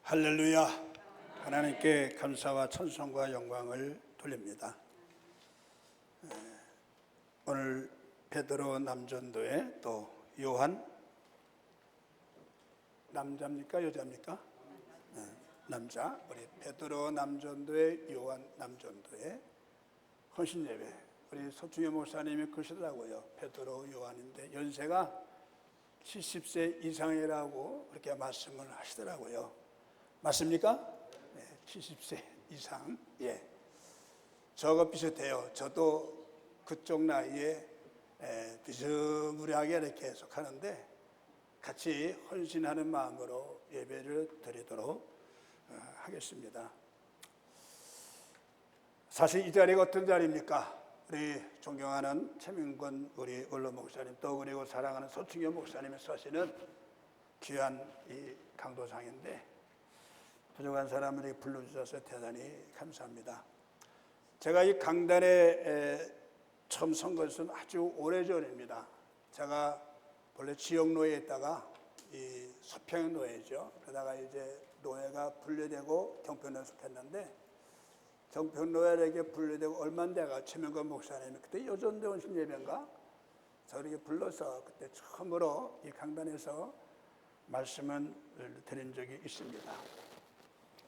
할렐루야. 하나님께 감사와 찬송과 영광을 돌립니다. 오늘 베드로 남전도에 또 요한 남자입니까 여자입니까? 남자. 우리 베드로 남전도에 요한 남전도에 헌신 예배. 우리 서충현 목사님이 그러시더라고요. 베드로 요한인데 연세가 70세 이상이라고 그렇게 말씀을 하시더라고요. 맞습니까? 네, 70세 이상. 예. 저거 비슷해요. 저도 그쪽 나이에 비스무리하게 이렇게 속하는데 같이 헌신하는 마음으로 예배를 드리도록 하겠습니다. 사실 이 자리가 어떤 자리입니까? 우리 존경하는 최민권 우리 원로 목사님 또 그리고 사랑하는 서충현 목사님이 사시는 귀한 이 강도상인데 부족한 사람을 불러주셔서 대단히 감사합니다. 제가 이 강단에 처음 선 것은 아주 오래전입니다. 제가 원래 지역노예에 있다가 이 서평노예죠. 그러다가 이제 노예가 분리되고 경편노예에 속했는데 경편노예에게 분리되고 얼마 안 돼가 최명건 목사님이 그때 여전대 원신 예배인가 저에게 불러서 그때 처음으로 이 강단에서 말씀을 드린 적이 있습니다.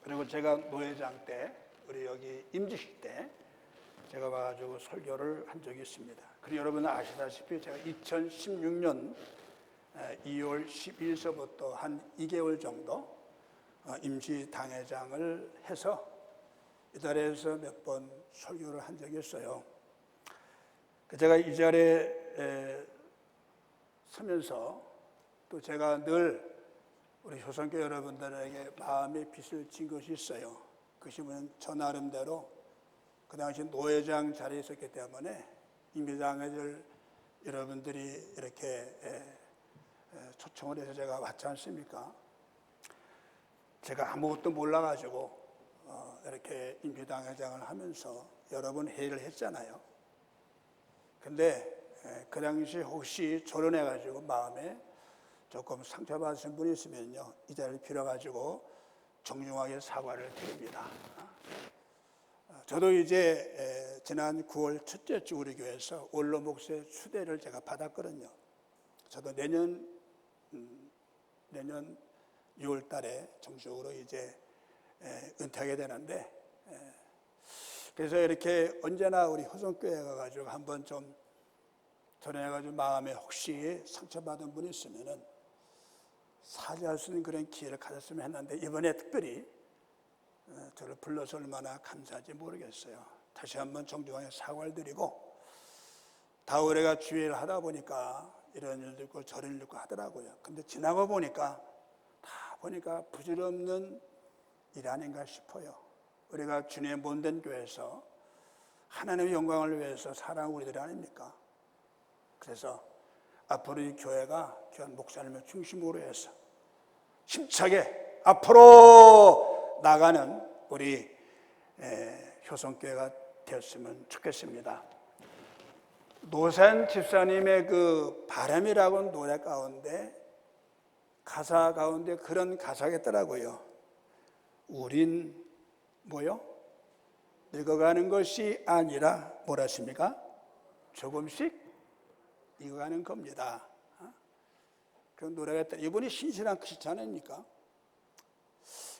그리고 제가 노회장 때 우리 여기 임직식 때 제가 와가지고 설교를 한 적이 있습니다. 그리고 여러분 아시다시피 제가 2016년 2월 12일서부터 한 2개월 정도 임시당회장을 해서 이 자리에서 몇 번 설교를 한 적이 있어요. 제가 이 자리에 서면서 또 제가 늘 우리 효성교회 여러분들에게 마음의 빚을 진 것이 있어요. 그것이 뭐냐면 저 나름대로 그 당시 노회장 자리에 있었기 때문에 임시당회를 여러분들이 이렇게 초청을 해서 제가 왔지 않습니까? 제가 아무것도 몰라가지고 이렇게 임시당회장을 하면서 여러 번 회의를 했잖아요. 근데 그 당시 혹시 조련해가지고 마음에 조금 상처받으신 분이 있으면요, 이 자리를 빌어가지고 정중하게 사과를 드립니다. 저도 이제 지난 9월 첫째 주 우리 교회에서 원로 목사의 추대를 제가 받았거든요. 저도 내년 6월 달에 정식으로 이제 은퇴하게 되는데, 그래서 이렇게 언제나 우리 호성교회 가가지고 한번 좀 전해가지고 마음에 혹시 상처받은 분이 있으면은 사죄할 수 있는 그런 기회를 가졌으면 했는데 이번에 특별히 저를 불러서 얼마나 감사한지 모르겠어요. 다시 한번 정중하게 사과를 드리고 다올해가 주회를 하다 보니까 이런 일도 있고 저런 일도 있고 하더라고요. 근데 지나고 보니까 다 보니까 부질없는 일 아닌가 싶어요. 우리가 주님의 몸된 교회에서 하나님의 영광을 위해서 살아가는 우리들이 아닙니까? 그래서 앞으로 이 교회가 귀한 목사님을 중심으로 해서 힘차게 앞으로 나가는 우리 효성교회가 되었으면 좋겠습니다. 노산 집사님의 그 바람이라고 노래 가운데 가사 가운데 그런 가사가 있더라고요. 우린 뭐요? 늙어가는 것이 아니라 뭐라 했습니까? 조금씩 익어가는 겁니다. 그런 노래가 있다. 이분이 신실한 크리스찬 아닙니까?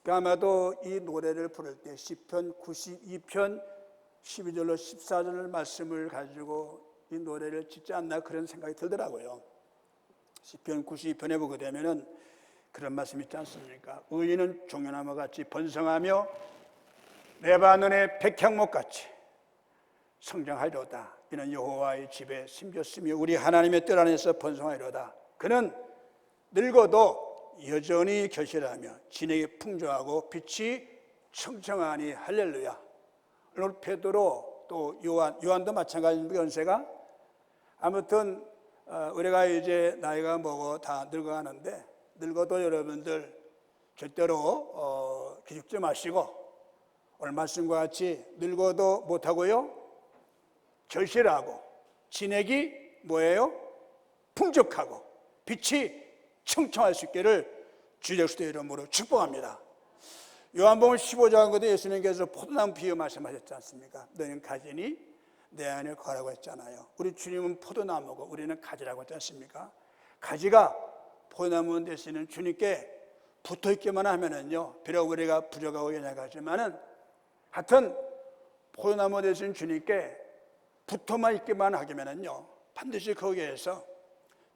아마도 이 노래를 부를 때 시편 92편 12절로 14절 말씀을 가지고 이 노래를 짓지 않나 그런 생각이 들더라고요. 시편 92편에 보게 되면은 그런 말씀이 있지 않습니까? 의인은 종려나무 같이 번성하며 레바논의 백향목같이 성장하리로다. 이는 여호와의 집에 심겼으며 우리 하나님의 뜰 안에서 번성하리로다. 그는 늙어도 여전히 결실하며 진액이 풍조하고 빛이 청청하니 할렐루야. 오늘 베드로 또 요한도 마찬가지입니다. 연세가 아무튼 우리가 이제 나이가 먹어 다 늙어가는데 늙어도 여러분들 절대로 기죽지 마시고 오늘 말씀과 같이 늙어도 못하고요 결실하고 진액이 뭐예요? 풍족하고 빛이 청청할 수 있기를 주 예수의 이름으로 축복합니다. 요한복음 15장 거도 예수님께서 포도나무 비유 말씀하셨지 않습니까? 너희는 가지니 내 안에 거하라고 했잖아요. 우리 주님은 포도나무고 우리는 가지라고 했지 않습니까? 가지가 포도나무 되시는 주님께 붙어있기만 하면은요, 비록 우리가 부족하고 연약하지만은 하여튼 포도나무 되신 주님께 붙어만 있기만 하면은요, 반드시 거기에서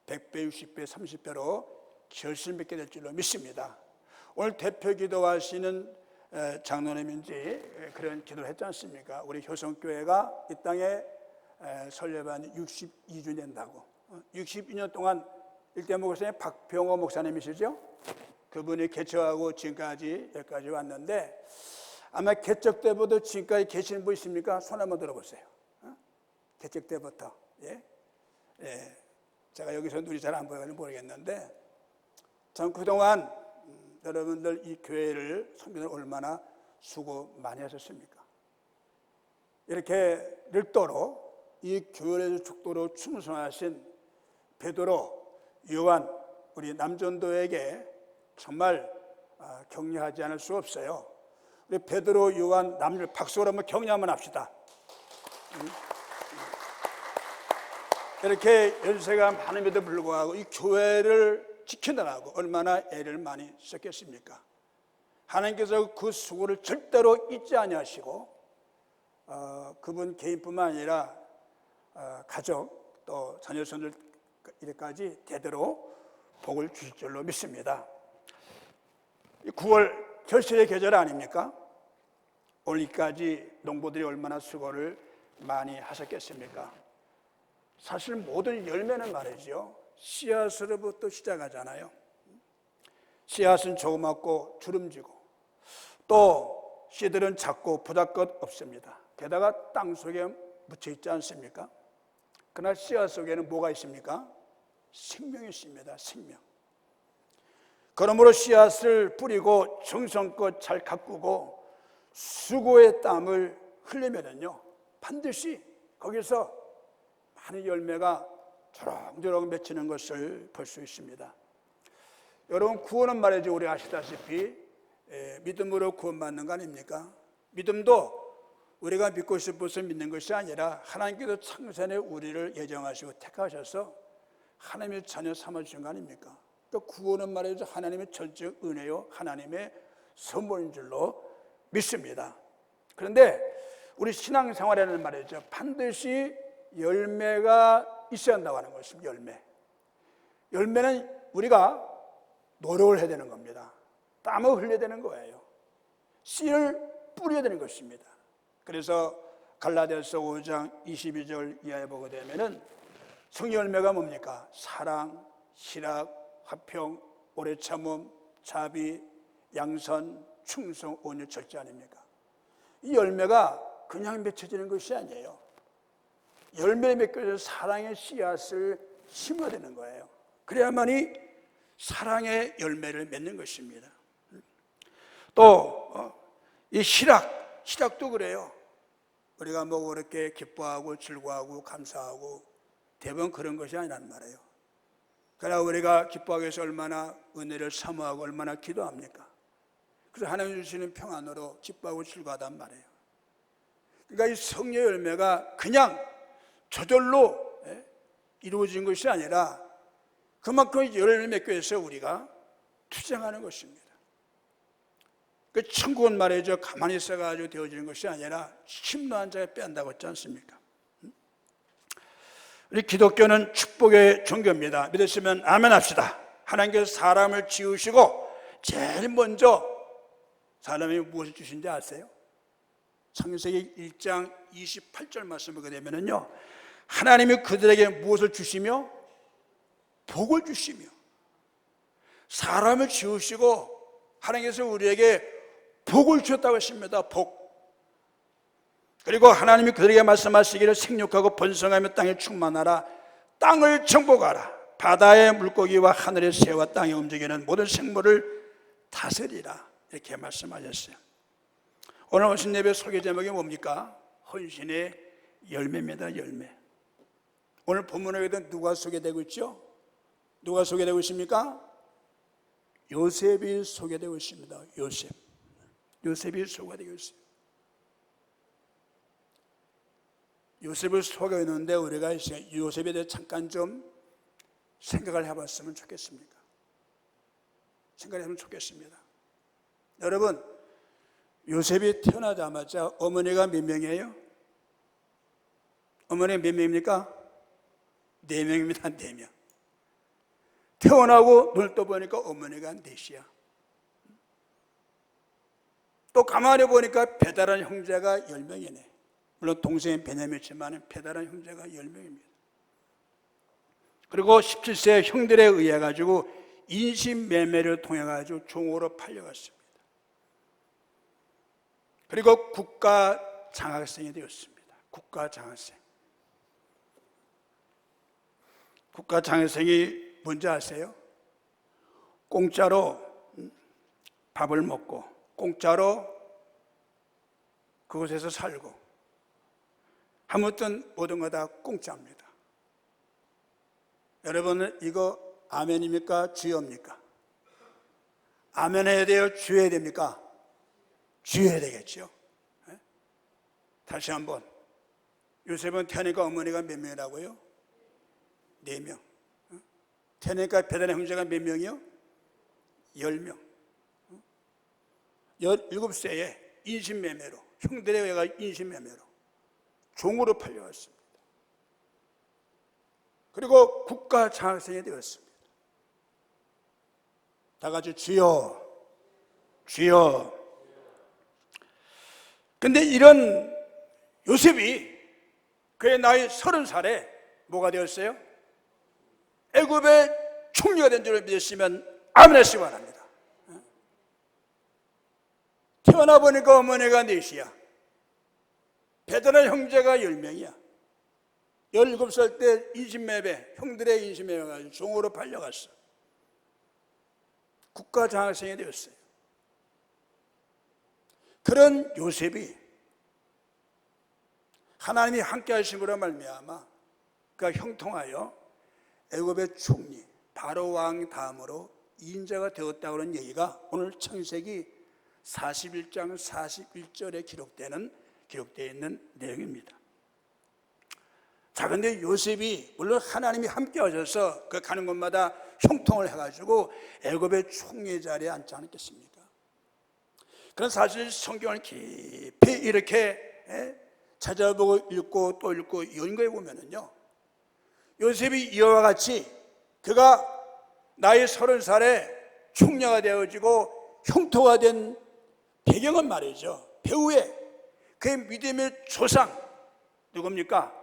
100배, 60배, 30배로 결실 맺게 될 줄로 믿습니다. 오늘 대표 기도하시는 장로님인지 그런 기도를 했지 않습니까? 우리 효성교회가 이 땅에 설립한 62주 된다고. 62년 동안 일대 목사님 박병호 목사님이시죠? 그분이 개척하고 지금까지 여기까지 왔는데 아마 개척 때부터 지금까지 계시는 분 있습니까? 손 한번 들어보세요. 개척 때부터. 예? 예. 제가 여기서 눈이 잘 안 보여서 모르겠는데 전 그동안 여러분들 이 교회를 섬기는 얼마나 수고 많이 하셨습니까? 이렇게 늘도록 이 교회에서 죽도록 충성하신 베드로, 요한, 우리 남전도에게 정말 격려하지 않을 수 없어요. 우리 베드로, 요한, 남들 박수로 한번 격려 한번 합시다. 이렇게 연세가 많음에도 불구하고 이 교회를 지켜나가고 얼마나 애를 많이 썼겠습니까? 하나님께서 그 수고를 절대로 잊지 아니하시고 그분 개인뿐만 아니라 가족 또 자녀손들 이래까지 대대로 복을 주실 줄로 믿습니다. 9월 결실의 계절 아닙니까? 오늘까지 농부들이 얼마나 수고를 많이 하셨겠습니까? 사실 모든 열매는 말이죠, 씨앗으로부터 시작하잖아요. 씨앗은 조그맣고 주름지고 또 씨들은 작고 보잘것 없습니다. 게다가 땅 속에 묻혀 있지 않습니까? 그러나 씨앗 속에는 뭐가 있습니까? 생명이 있습니다. 생명. 그러므로 씨앗을 뿌리고 정성껏 잘 가꾸고 수고의 땀을 흘리면요, 반드시 거기서 많은 열매가 조롱조롱 맺히는 것을 볼 수 있습니다. 여러분, 구원은 말이죠, 우리 아시다시피 믿음으로 구원받는 거 아닙니까? 믿음도 우리가 믿고 싶어서 믿는 것이 아니라 하나님께서 창세전에 우리를 예정하시고 택하셔서 하나님의 자녀 삼아주신 거 아닙니까? 또 구원은 말이죠, 하나님의 절적 은혜요, 하나님의 선물인 줄로 믿습니다. 그런데 우리 신앙생활에는 말이죠, 반드시 열매가 있어야 한다고 하는 것입니다. 열매는 우리가 노력을 해야 되는 겁니다. 땀을 흘려야 되는 거예요. 씨를 뿌려야 되는 것입니다. 그래서 갈라디아서 5장 22절 이하에 보게 되면은 성의 열매가 뭡니까? 사랑, 희락, 화평, 오래 참음, 자비, 양선, 충성, 온유, 절제 아닙니까? 이 열매가 그냥 맺혀지는 것이 아니에요. 열매에 맺혀서 사랑의 씨앗을 심어야 되는 거예요. 그래야만이 사랑의 열매를 맺는 것입니다. 또 이 희락도 그래요. 우리가 뭐 그렇게 기뻐하고 즐거워하고 감사하고 대부분 그런 것이 아니란 말이에요. 그러나 우리가 기뻐하기 위해서 얼마나 은혜를 사모하고 얼마나 기도합니까? 그래서 하나님 주시는 평안으로 기뻐하고 즐거워하단 말이에요. 그러니까 이 성령의 열매가 그냥 저절로 이루어진 것이 아니라 그만큼 열매를 맺기 위해서 우리가 투쟁하는 것입니다. 그 천국은 말이죠, 가만히 있어가지고 되어지는 것이 아니라 힘노한 자가 빼앗는다고 했지 않습니까? 우리 기독교는 축복의 종교입니다. 믿으시면 아멘 합시다. 하나님께서 사람을 지으시고 제일 먼저 사람이 무엇을 주신지 아세요? 창세기 1장 28절 말씀 보게 되면요, 하나님이 그들에게 무엇을 주시며 복을 주시며, 사람을 지으시고 하나님께서 우리에게 복을 주셨다고 했습니다. 복. 그리고 하나님이 그들에게 말씀하시기를 생육하고 번성하며 땅에 충만하라, 땅을 정복하라, 바다의 물고기와 하늘의 새와 땅에 움직이는 모든 생물을 다스리라, 이렇게 말씀하셨어요. 오늘 헌신 예배 소개 제목이 뭡니까? 헌신의 열매입니다. 열매. 오늘 본문에도 누가 소개되고 있죠? 누가 소개되고 있습니까? 요셉이 소개되고 있습니다. 요셉. 요셉이 소가 되겠어요. 요셉을 속였는데 우리가 요셉에 대해 잠깐 좀 생각을 해봤으면 좋겠습니다. 생각하면 좋겠습니다. 여러분, 요셉이 태어나자마자 어머니가 몇 명이에요? 어머니가 몇 명입니까? 4명입니다. 4명. 태어나고 눈을 떠보니까 어머니가 4이야. 또 가만히 보니까 배달한 형제가 10명이네. 물론 동생은 베냐민이지만 배달한 형제가 10명입니다. 그리고 17세 형들에 의해 가지고 인신매매를 통해 가지고 종으로 팔려갔습니다. 그리고 국가 장학생이 되었습니다. 국가 장학생. 국가 장학생이 뭔지 아세요? 공짜로 밥을 먹고 공짜로 그곳에서 살고 아무튼 모든 거 다 공짜입니다. 여러분은 이거 아멘입니까? 주여입니까? 아멘 해야 돼요? 주여야 됩니까? 주여야 되겠죠. 네? 다시 한번, 요셉은 태어나니까 어머니가 몇 명이라고요? 4명. 태어나니까 배달의 형제가 몇 명이요? 10명. 17세에 인신매매로, 형들에 의해 인신매매로 종으로 팔려왔습니다. 그리고 국가 장학생이 되었습니다. 다 같이 주여, 주여. 근데 이런 요셉이 그의 나이 30살에 뭐가 되었어요? 애굽의 총리가 된 줄을 믿으시면 아멘 하시기 바랍니다. 태어나 보니까 어머니가 4이야. 배달한 형제가 10명이야. 17살 때 인신매매, 형들의 인신매매가 가지고 종으로 팔려갔어. 국가 장학생이 되었어요. 그런 요셉이 하나님이 함께 하심으로 말미암아 그가 형통하여 애굽의 총리 바로 왕 다음으로 인자가 되었다고 하는 얘기가 오늘 창세기 41장 41절에 기록되어 있는 내용입니다. 자, 근데 요셉이 물론 하나님이 함께 하셔서 그 가는 곳마다 형통을 해가지고 애굽의 총리 자리에 앉지 않았겠습니까? 그런 사실 성경을 깊이 이렇게 찾아보고 읽고 또 읽고 연구해 보면은요, 요셉이 이와 같이 그가 나이 30살에 총리가 되어지고 형통가 된 배경은 말이죠, 배후에 그의 믿음의 조상 누굽니까?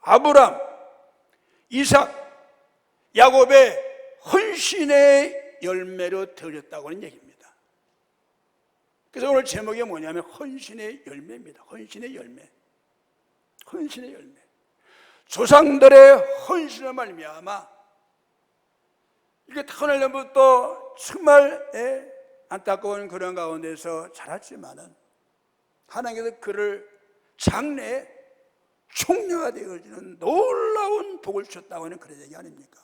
아브람, 이삭, 야곱의 헌신의 열매로 되어졌다고 하는 얘기입니다. 그래서 오늘 제목이 뭐냐면 헌신의 열매입니다. 헌신의 열매. 헌신의 열매. 조상들의 헌신을 말미암아 이렇게 태어날부터 정말 안타까운 그런 가운데서 자랐지만은 하나님께서 그를 장래에 총리가 되어지는 놀라운 복을 주셨다고 하는 그런 얘기 아닙니까?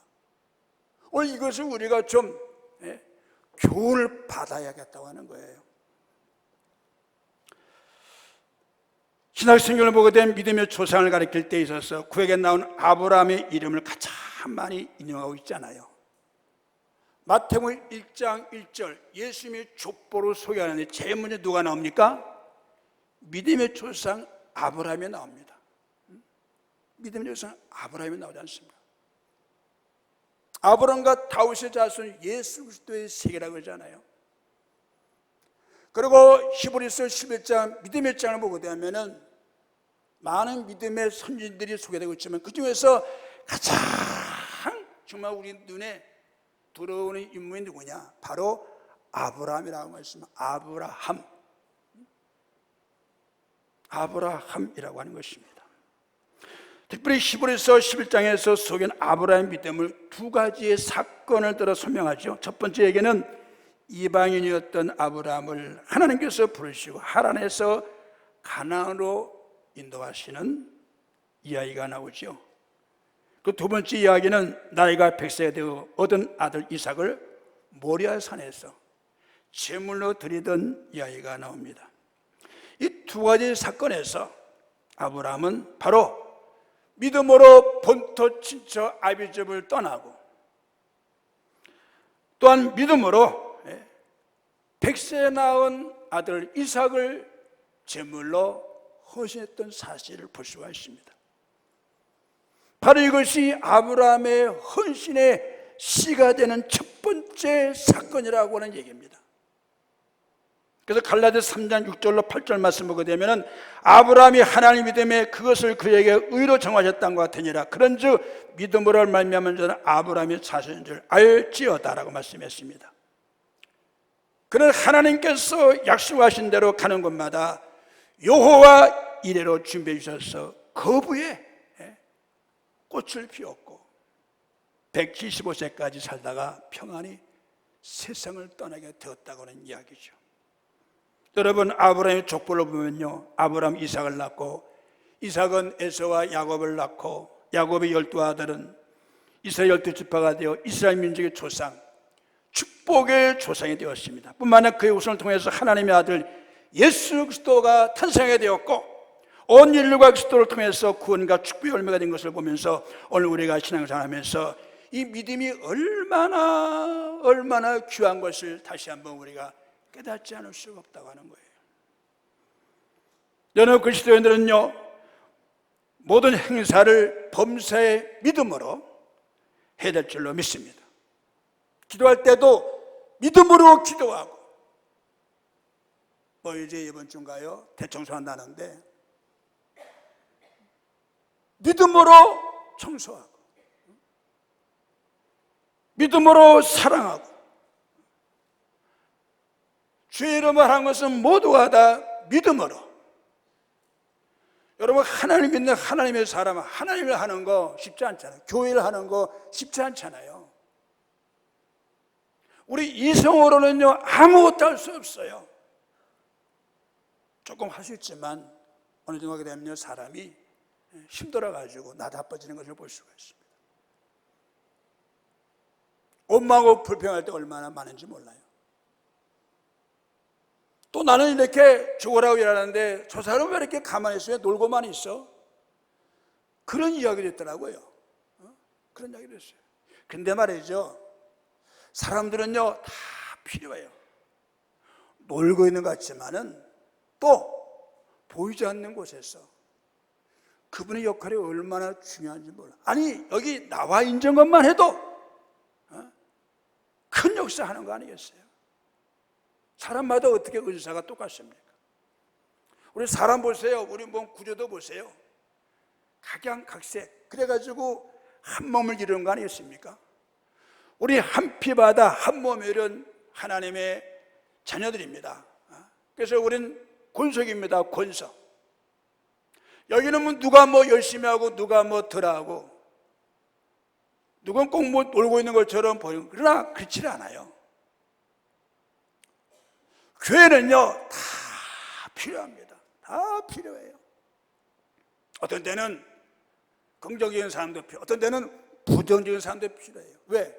오늘 이것을 우리가 좀 교훈을 받아야겠다고 하는 거예요. 신학성경을 보게 된 믿음의 조상을 가리킬 때 있어서 구약에 나온 아브라함의 이름을 가장 많이 인용하고 있잖아요. 마태복음 1장 1절 예수님이 족보로 소개하는데 제일 먼저 누가 나옵니까? 믿음의 조상 아브라함이 나옵니다. 믿음의 조상 아브라함이 나오지 않습니까? 아브라함과 다윗의 자손 예수 그리스도의 세계라고 그러잖아요. 그리고 히브리서 11장 믿음의 장을 보게 되면은 많은 믿음의 선진들이 소개되고 있지만 그 중에서 가장 정말 우리 눈에 들어오는 인물이 누구냐? 바로 아브라함이라고 말씀합니다. 아브라함이라고 하는 것입니다. 특별히 히브리서 11장에서 소개한 아브라함의 믿음을 두 가지의 사건을 들어 설명하죠. 첫 번째 얘기는 이방인이었던 아브라함을 하나님께서 부르시고 하란에서 가나안으로 인도하시는 이야기가 나오죠. 그 두 번째 이야기는 나이가 100세가 되어 얻은 아들 이삭을 모리아 산에서 제물로 드리던 이야기가 나옵니다. 이 두 가지 사건에서 아브라함은 바로 믿음으로 본토 친척 아비집을 떠나고, 또한 믿음으로 100세에 낳은 아들 이삭을 제물로 헌신했던 사실을 볼 수가 있습니다. 바로 이것이 아브라함의 헌신의 씨가 되는 첫 번째 사건이라고 하는 얘기입니다. 그래서 갈라디아서 3장 6절로 8절 말씀 보게 되면 아브라함이 하나님 믿음에 그것을 그에게 의로 정하셨던 것 같으니라. 그런즉 믿음으로 말미암은 자는 아브라함이 자손인 줄 알지어다라고 말씀했습니다. 그는 하나님께서 약속하신 대로 가는 곳마다 여호와 이레로 준비해 주셔서 거부에 꽃을 피웠고 175세까지 살다가 평안히 세상을 떠나게 되었다고 하는 이야기죠. 여러분, 아브라함의 족보를 보면요, 아브라함 이삭을 낳고 이삭은 에서와 야곱을 낳고 야곱의 12아들은 이스라엘 12지파가 되어 이스라엘 민족의 조상, 축복의 조상이 되었습니다. 뿐만 아니라 그의 후손을 통해서 하나님의 아들 예수 그리스도가 탄생하게 되었고 온 인류가 그리스도를 통해서 구원과 축복의 열매가 된 것을 보면서 오늘 우리가 신앙생활하면서 이 믿음이 얼마나 귀한 것을 다시 한번 우리가 깨닫지 않을 수가 없다고 하는 거예요. 여러분, 그리스도인들은요, 모든 행사를 범사의 믿음으로 해야 될 줄로 믿습니다. 기도할 때도 믿음으로 기도하고, 이제 이번 주인가요? 대청소한다는데 믿음으로 청소하고 믿음으로 사랑하고, 주의 이름을 하는 것은 모두가 다 믿음으로. 여러분, 하나님 믿는 하나님의 사람은 하나님을 하는 거 쉽지 않잖아요. 교회를 하는 거 쉽지 않잖아요. 우리 이성으로는요 아무것도 할 수 없어요. 조금 할 수 있지만 어느 정도 하게 되면 사람이 힘들어가지고 나다빠지는 것을 볼 수가 있습니다. 원망하고 불평할 때 얼마나 많은지 몰라요. 또 나는 이렇게 죽으라고 일하는데 저 사람은 왜 이렇게 가만히 있어요? 놀고만 있어? 그런 이야기를 했더라고요. 그런 이야기를 했어요. 근데 말이죠, 사람들은요 다 필요해요. 놀고 있는 것 같지만은 또 보이지 않는 곳에서 그분의 역할이 얼마나 중요한지 몰라. 아니, 여기 나와 있는 것만 해도 큰 역사하는 거 아니겠어요? 사람마다 어떻게 은사가 똑같습니까? 우리 사람 보세요. 우리 몸 구조도 보세요. 각양각색. 그래가지고 한 몸을 이루는 거 아니겠습니까? 우리 한 피바다 한 몸을 이룬 하나님의 자녀들입니다. 그래서 우리는 권속입니다. 권속. 여기는 뭐 누가 뭐 열심히 하고 누가 뭐 덜 하고 누군 꼭 뭐 놀고 있는 것처럼 보이고, 그러나 그렇지 않아요. 교회는요 다 필요합니다. 다 필요해요. 어떤 때는 긍정적인 사람도 필요, 어떤 때는 부정적인 사람도 필요해요. 왜?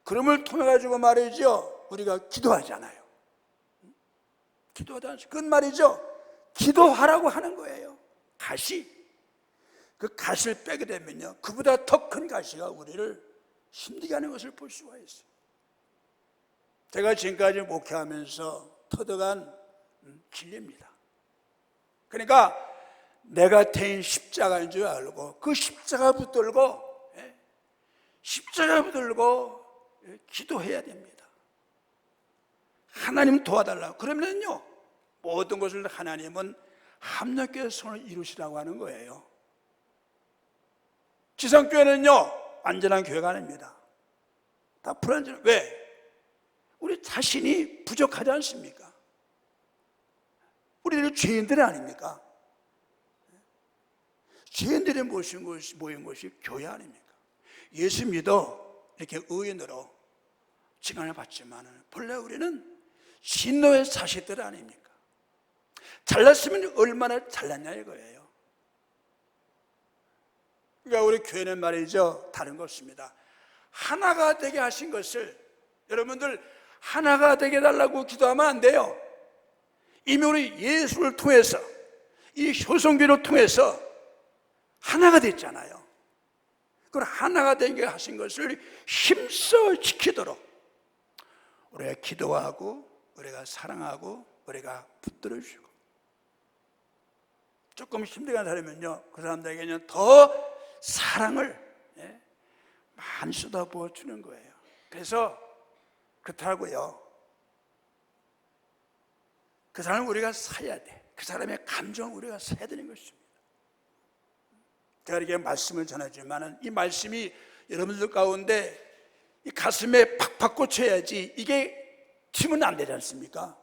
그럼을 통해 가지고 말이죠, 우리가 기도하잖아요. 기도하지 않죠. 그건 말이죠, 기도하라고 하는 거예요. 가시, 그 가시를 빼게 되면요 그보다 더 큰 가시가 우리를 힘들게 하는 것을 볼 수가 있어요. 제가 지금까지 목회하면서 터득한 진리입니다. 그러니까 내가 대인 십자가인 줄 알고 그 십자가 붙들고 기도해야 됩니다. 하나님 도와달라고. 그러면요 모든 것을 하나님은 합력해서 손을 이루시라고 하는 거예요. 지성교회는요 안전한 교회가 아닙니다. 다 불안전. 왜? 우리 자신이 부족하지 않습니까? 우리들이 죄인들이 아닙니까? 죄인들이 모인 것이 교회 아닙니까? 예수 믿어 이렇게 의인으로 칭찬을 받지만 본래 우리는 진노의 자식들 아닙니까? 잘났으면 얼마나 잘났냐 이거예요. 그러니까 우리 교회는 말이죠 다른 것입니다. 하나가 되게 하신 것을 여러분들 하나가 되게 해달라고 기도하면 안 돼요. 이미 우리 예수를 통해서, 이 효성교를 통해서 하나가 됐잖아요. 그걸 하나가 되게 하신 것을 힘써 지키도록 우리가 기도하고, 우리가 사랑하고, 우리가 붙들어주고, 조금 힘들게 한 사람이면요, 그 사람들에게는 더 사랑을 많이 쏟아부어 주는 거예요. 그래서 그렇다고요. 그 사람을 우리가 사야 돼. 그 사람의 감정을 우리가 사야 되는 것입니다. 제가 이렇게 말씀을 전하지만 이 말씀이 여러분들 가운데 이 가슴에 팍팍 꽂혀야지 이게 튀면 안 되지 않습니까?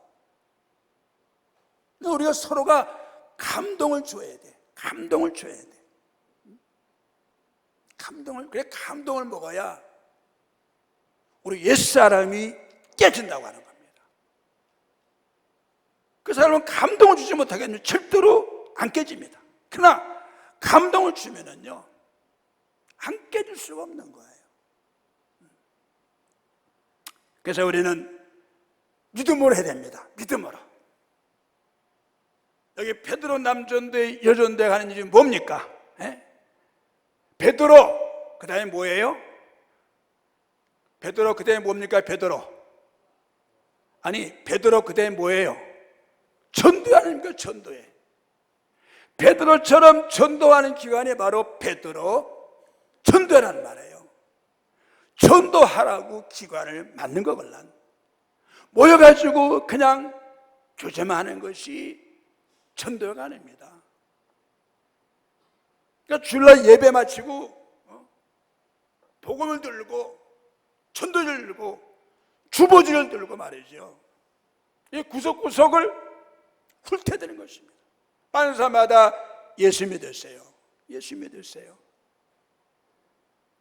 우리가 서로가 감동을 줘야 돼. 감동을 줘야 돼. 그래 감동을 먹어야 우리 옛사람이 깨진다고 하는 겁니다. 그 사람은 감동을 주지 못하겠는데 절대로 안 깨집니다. 그러나 감동을 주면은요, 안 깨질 수가 없는 거예요. 그래서 우리는 믿음으로 해야 됩니다. 믿음으로. 여기 베드로 남전도회 여전도회 하는 일이 뭡니까? 베드로, 그 다음에 뭐예요? 베드로, 그 다음에 뭡니까? 베드로, 그 다음에 뭐예요? 전도하는 거, 전도회. 베드로처럼 전도하는 기관이 바로 베드로 전도회라는 말이에요. 전도하라고 기관을 만든 거걸라. 모여가지고 그냥 교제만 하는 것이 전도회가 아닙니다. 그러니까 주일날 예배 마치고 복음을 들고 전도지를 들고 주보지를 들고 말이죠. 이 구석구석을 훑어대는 것입니다. 반사마다 예수 믿으세요. 예수 믿으세요.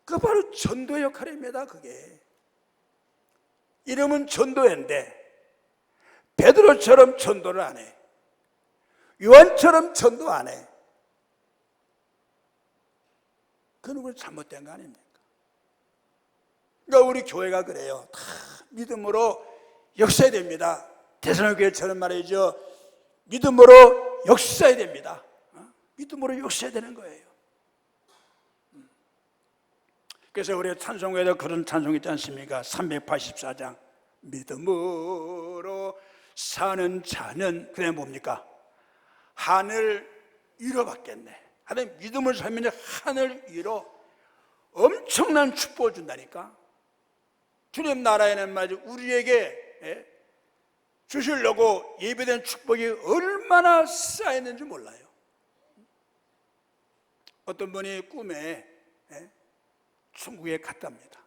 그 바로 전도 역할입니다. 그게 이름은 전도회인데 베드로처럼 전도를 안 해. 요한처럼 전도 안 해. 그건 잘못된 거 아닙니까? 그러니까 우리 교회가 그래요. 다 믿음으로 역사해야 됩니다. 대선교회처럼 말이죠. 믿음으로 역사해야 됩니다. 믿음으로 역사해야 되는 거예요. 그래서 우리 찬송회에도 그런 찬송 있지 않습니까? 384장 믿음으로 사는 자는 그게 뭡니까? 하늘 위로 받겠네. 하나님 믿음을 살면 하늘 위로 엄청난 축복을 준다니까. 주님 나라에는 말이죠, 우리에게 주시려고 예배된 축복이 얼마나 쌓였는지 몰라요. 어떤 분이 꿈에 천국에 갔답니다.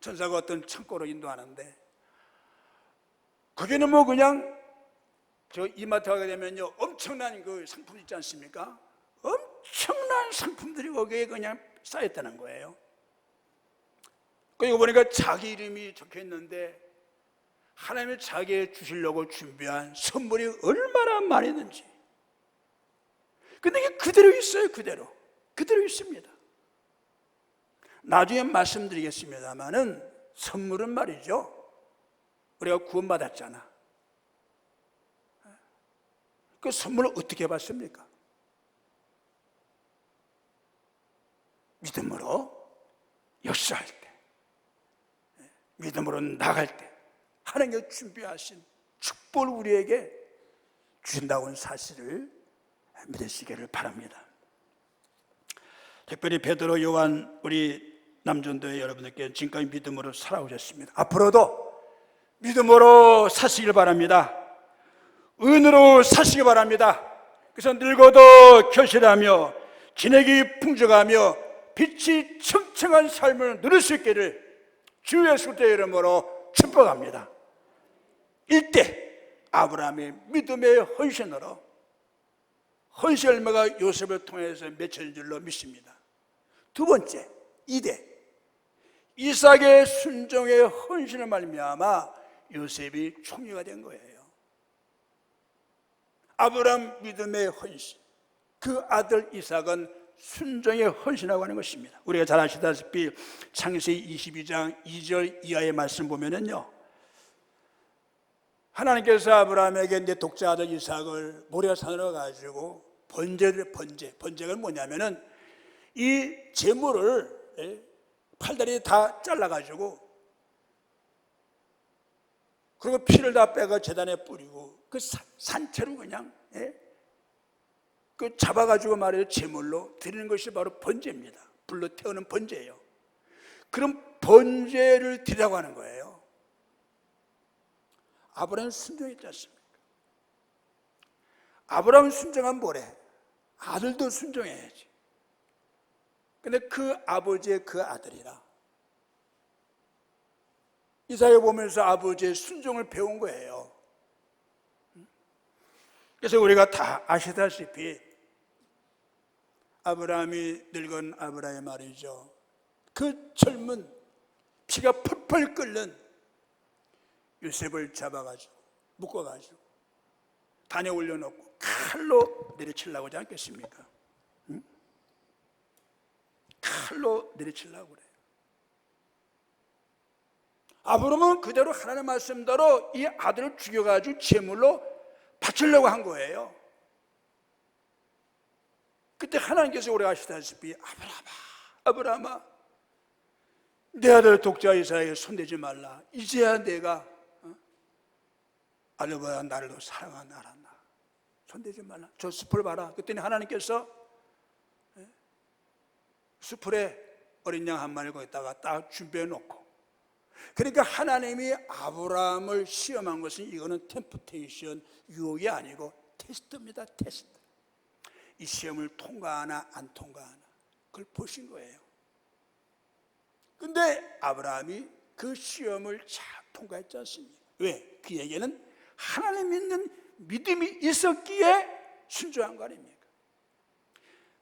천사가 어떤 창고로 인도하는데 거기는 뭐 그냥 저 이마트 가게 되면요 엄청난 그 상품 있지 않습니까? 엄청난 상품들이 거기에 그냥 쌓였다는 거예요. 그리고 보니까 자기 이름이 적혀 있는데 하나님이 자기에 주시려고 준비한 선물이 얼마나 많이 있는지. 근데 이게 그대로 있어요. 그대로 있습니다. 나중에 말씀드리겠습니다만은 선물은 말이죠, 우리가 구원받았잖아. 그 선물을 어떻게 받습니까? 믿음으로 역사할 때, 믿음으로 나갈 때 하나님께서 준비하신 축복을 우리에게 주신다는 사실을 믿으시기를 바랍니다. 특별히 베드로, 요한, 우리 남전도회 여러분들께 지금까지 믿음으로 살아오셨습니다. 앞으로도 믿음으로 사시길 바랍니다. 은으로 사시기 바랍니다. 그래서 늙어도 결실하며 진액이 풍족하며 빛이 청청한 삶을 누릴 수 있기를 주 예수 그리스도의 이름으로 축복합니다. 일대 아브라함의 믿음의 헌신으로 헌신 열매가 요셉을 통해서 맺혀진 줄로 믿습니다. 두 번째, 이대 이삭의 순종의 헌신을 말미암아 요셉이 총리가 된 거예요. 아브라함 믿음의 헌신, 그 아들 이삭은 순종의 헌신이라고 하는 것입니다. 우리가 잘 아시다시피 창세기 22장 2절 이하의 말씀 보면은요, 하나님께서 아브라함에게 내 독자 아들 이삭을 모리아산으로 가지고 번제가 뭐냐면은 이 제물을 팔다리 다 잘라가지고 그리고 피를 다 빼가 제단에 뿌리고 그 산채로 그냥 그 잡아가지고 말이에요 제물로 드리는 것이 바로 번제입니다. 불로 태우는 번제예요. 그럼 번제를 드리라고 하는 거예요. 아브라함은 순종했지 않습니까? 아브라함은 순종하면 뭐래? 아들도 순종해야지. 근데 그 아버지의 그 아들이라 이삭을 보면서 아버지의 순종을 배운 거예요. 그래서 우리가 다 아시다시피 아브라함이 늙은 아브라함의 말이죠. 그 젊은 피가 펄펄 끓는 요셉을 잡아가지고 묶어가지고 단에 올려놓고 칼로 내리치려고 하지 않겠습니까? 응? 칼로 내리치려고 그래요. 아브라함은 그대로 하나님의 말씀대로 이 아들을 죽여가지고 제물로 바치려고 한 거예요. 그때 하나님께서 우리가 아시다시피 아브라함아 내 아들 독자 이삭에게 손대지 말라. 이제야 내가 아들보다 나를 더 사랑하는 알았나. 손대지 말라. 저 숲을 봐라. 그때는 하나님께서 숲에 어린 양 한 마리를 거기다가 딱 준비해 놓고, 그러니까 하나님이 아브라함을 시험한 것은 이거는 템프테이션, 유혹이 아니고 테스트입니다. 테스트. 이 시험을 통과하나 안 통과하나 그걸 보신 거예요. 근데 아브라함이 그 시험을 잘 통과했지 않습니까? 왜? 그에게는 하나님 믿는 믿음이 있었기에 순종한 거 아닙니까?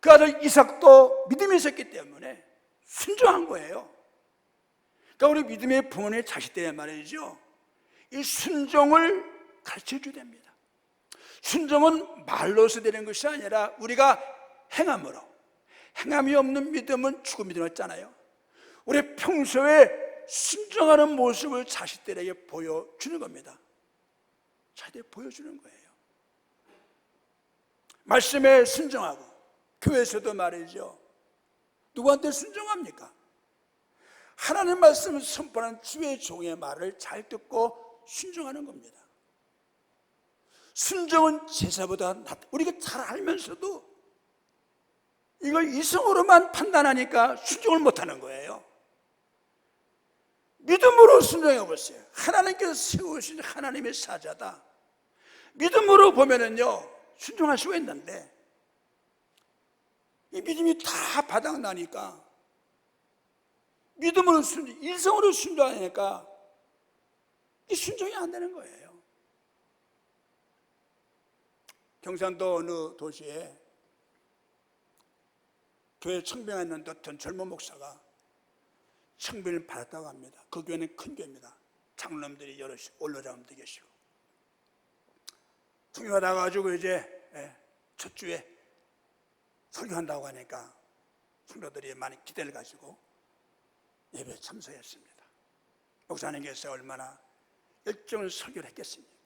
그 아들 이삭도 믿음이 있었기 때문에 순종한 거예요. 그러니까 우리 믿음의 부모님의 자식들의 말이죠, 이 순종을 가르쳐 줘야 됩니다. 순종은 말로서 되는 것이 아니라 우리가 행함으로, 행함이 없는 믿음은 죽은 믿음 있잖아요. 우리 평소에 순종하는 모습을 자식들에게 보여주는 겁니다. 자식들에게 보여주는 거예요. 말씀에 순종하고, 교회에서도 말이죠, 누구한테 순종합니까? 하나님 말씀을 선포하는 주의 종의 말을 잘 듣고 순종하는 겁니다. 순종은 제사보다 낫다. 우리가 잘 알면서도 이걸 이성으로만 판단하니까 순종을 못하는 거예요. 믿음으로 순종해 보세요. 하나님께서 세우신 하나님의 사자다. 믿음으로 보면은요 순종할 수가 있는데, 이 믿음이 다 바닥나니까, 믿음으로 순종, 이성으로 순종하니까 이 순종이 안 되는 거예요. 경상도 어느 도시에 교회 청빙했는데 어떤 젊은 목사가 청빙을 받았다고 합니다. 그 교회는 큰 교회입니다. 장로님들이 여럿이, 원로장님도 계시고. 청빙받아 가지고 이제 첫 주에 설교한다고 하니까 성도들이 많이 기대를 가지고 예배에 참석했습니다. 목사님께서 얼마나 열정을 설교를 했겠습니까?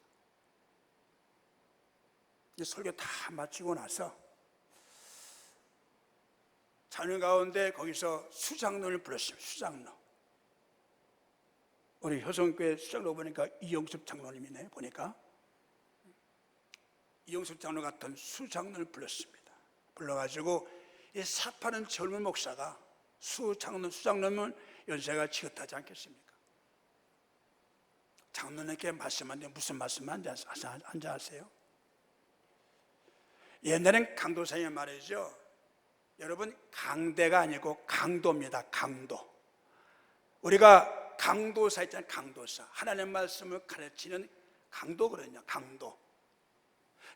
이 설교 다 마치고 나서 자녀 가운데 거기서 수장로를 불렀습니다. 수장로. 우리 효성교회 수장로 보니까 이영섭 장로님이네. 보니까 이영섭 장로 같은 수장로를 불렀습니다. 불러가지고 이 사파는 젊은 목사가 수장로는 연세가 지긋하지 않겠습니까? 장로님께 말씀하는데 무슨 말씀인지 아세요? 옛날엔 강도상이 말이죠, 여러분 강대가 아니고 강도입니다. 강도. 우리가 강도사 있잖아요. 강도사. 하나님 말씀을 가르치는 강도거든요. 강도.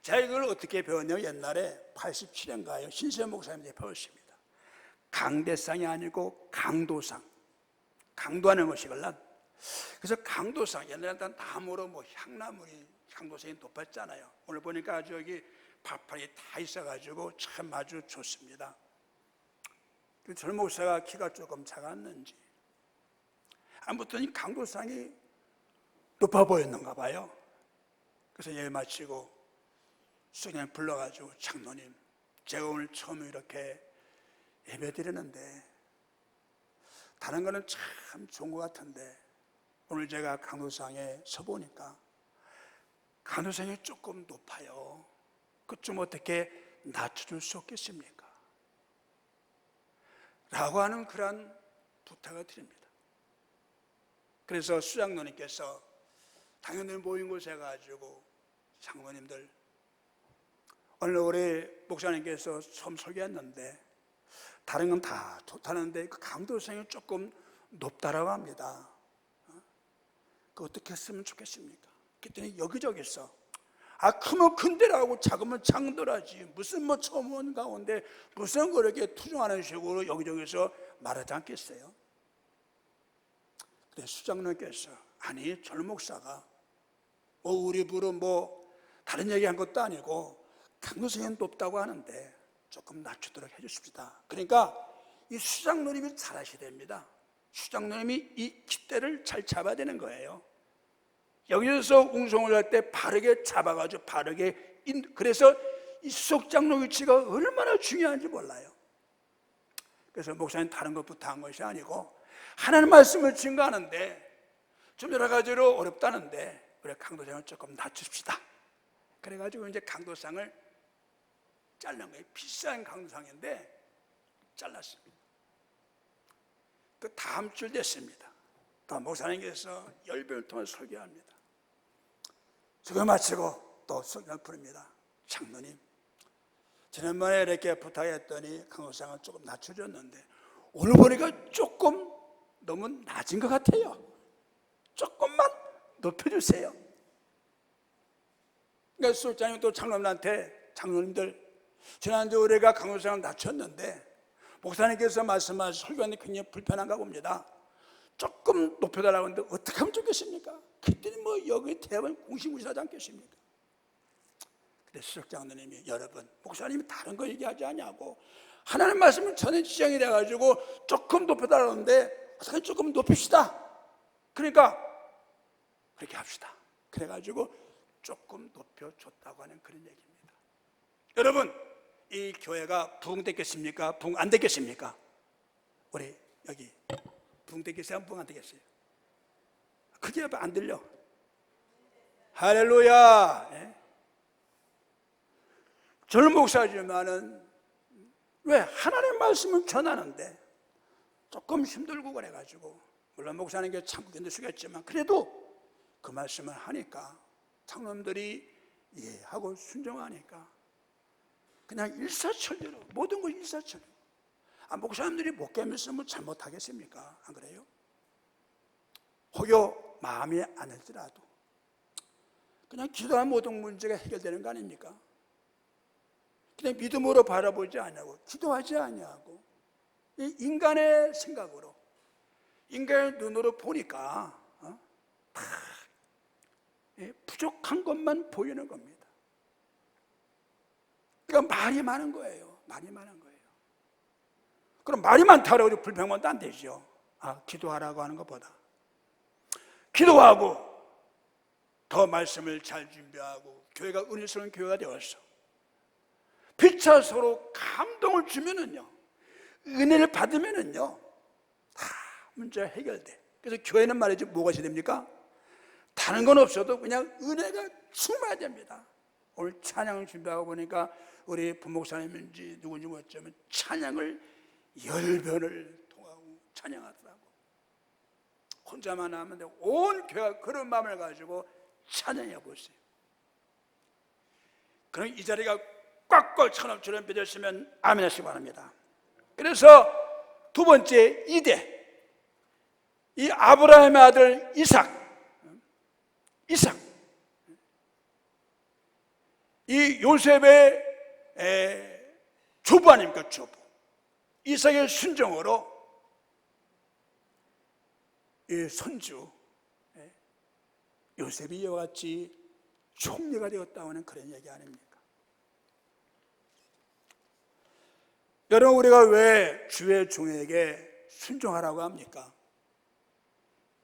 제가 이걸 어떻게 배웠냐면 옛날에 87년가요 신세 목사님한테 배웠습니다. 강대상이 아니고 강도상. 강도하는 것이걸란. 그래서 강도상, 옛날에 나무로 향나무이 강도상이 높았잖아요. 오늘 보니까 아주 여기 파파이 다 있어가지고 참 아주 좋습니다. 그 젊은 목사가 키가 조금 작았는지 아무튼 이 강도상이 높아 보였는가 봐요. 그래서 예배 마치고 수장님 불러가지고 장로님, 제가 오늘 처음 이렇게 예배 드리는데 다른 거는 참 좋은 것 같은데 오늘 제가 강도상에 서보니까 강도상이 조금 높아요. 그 좀 어떻게 낮춰줄 수 없겠습니까? 라고 하는 그런 부탁을 드립니다. 그래서 수장로님께서 당연히 모인 곳에 가지고 장로님들 오늘 우리 목사님께서 처음 설교했는데 다른 건 다 좋다는데 그 강도성이 조금 높다라고 합니다. 그 어떻게 했으면 좋겠습니까? 그랬더니 여기저기서 크면 큰데라고 작으면 작더라지 무슨 뭐 처음 온 가운데 무슨 그렇게 투정하는 식으로 여기저기서 말하지 않겠어요? 근데 수장님께서 아니 전 목사가 우리 부로 다른 얘기한 것도 아니고 강도성이 높다고 하는데 조금 낮추도록 해주십시다. 그러니까 이 수장노님이 잘하셔야 됩니다. 수장노님이 이 깃대를 잘 잡아야 되는 거예요. 여기서 웅성을 할 때 바르게 잡아가지고 바르게 그래서 이 수석장로 위치가 얼마나 중요한지 몰라요. 그래서 목사님 다른 것부터 한 것이 아니고 하나님 말씀을 증거하는데 좀 여러 가지로 어렵다는데 우리 강도상을 조금 낮춥시다. 그래가지고 이제 강도상을 잘른 거예요. 비싼 강도상인데 잘랐습니다. 그 다음 주 됐습니다. 또 목사님께서 열변을 통해 설교합니다. 설교 마치고 또 설교를 부릅니다. 장로님, 지난번에 이렇게 부탁했더니 강도상을 조금 낮춰줬는데 오늘 보니까 조금 너무 낮은 것 같아요. 조금만 높여주세요. 그러니까 수석장님 또 장로님한테 장로님들 지난주 우리가 강도상을 낮췄는데 목사님께서 말씀하신 설교하는데 굉장히 불편한가 봅니다. 조금 높여달라고 하는데 어떻게 하면 좋겠습니까? 그때는 여기 대학은 공시무시하지 않겠습니까? 근데 수석장로님이 여러분 목사님이 다른 거 얘기하지 않냐고 하나님 말씀은 전에 지정이 돼가지고 조금 높여달라고 하는데 어떻게 조금 높입시다. 그러니까 그렇게 합시다. 그래가지고 조금 높여줬다고 하는 그런 얘기입니다. 여러분 이 교회가 부흥됐겠습니까? 부흥 안 됐겠습니까? 우리 여기 부흥됐겠어요? 부흥 안 되겠어요? 크게 안 들려. 할렐루야. 예? 저는 목사지만은 왜 하나님의 말씀을 전하는데 조금 힘들고 그래가지고 물론 목사님께 참고 견디시겠지만 그래도 그 말씀을 하니까 장로님들이 이해하고 순종하니까 그냥 일사천리로 모든 걸 일사천리로. 목사님들이 목회 말씀을 잘못하겠습니까? 안 그래요? 혹여 마음에 안 할지라도 그냥 기도하면 모든 문제가 해결되는 거 아닙니까? 그냥 믿음으로 바라보지 않냐고 기도하지 않냐고 인간의 생각으로 인간의 눈으로 보니까 다 부족한 것만 보이는 겁니다. 그러니까 말이 많은 거예요. 말이 많은 거예요. 그럼 말이 많다고 해서 불평만도 안 되죠. 기도하라고 하는 것보다 기도하고 더 말씀을 잘 준비하고 교회가 은혜스러운 교회가 되어서 피차 서로 감동을 주면은요, 은혜를 받으면은요, 다 문제가 해결돼. 그래서 교회는 말이지 뭐가 있어야 됩니까? 다른 건 없어도 그냥 은혜가 충만해야 됩니다. 오늘 찬양을 준비하고 보니까 우리 부목사님인지 누군지 모르지만 찬양을 10번을 통하고 찬양하더라고. 혼자만 하면 돼. 온 교회가 그런 마음을 가지고 찬양해 보세요. 그럼 이 자리가 꽉꽉 찬업처럼 맺었으면 아멘 하시기 바랍니다. 그래서 두 번째 이대, 이 아브라함의 아들 이삭, 이 요셉의 조부 아닙니까? 조부. 이삭의 순종으로 이 손주 요셉이 이와 같이 총리가 되었다고 하는 그런 얘기 아닙니까? 여러분, 우리가 왜 주의 종에게 순종하라고 합니까?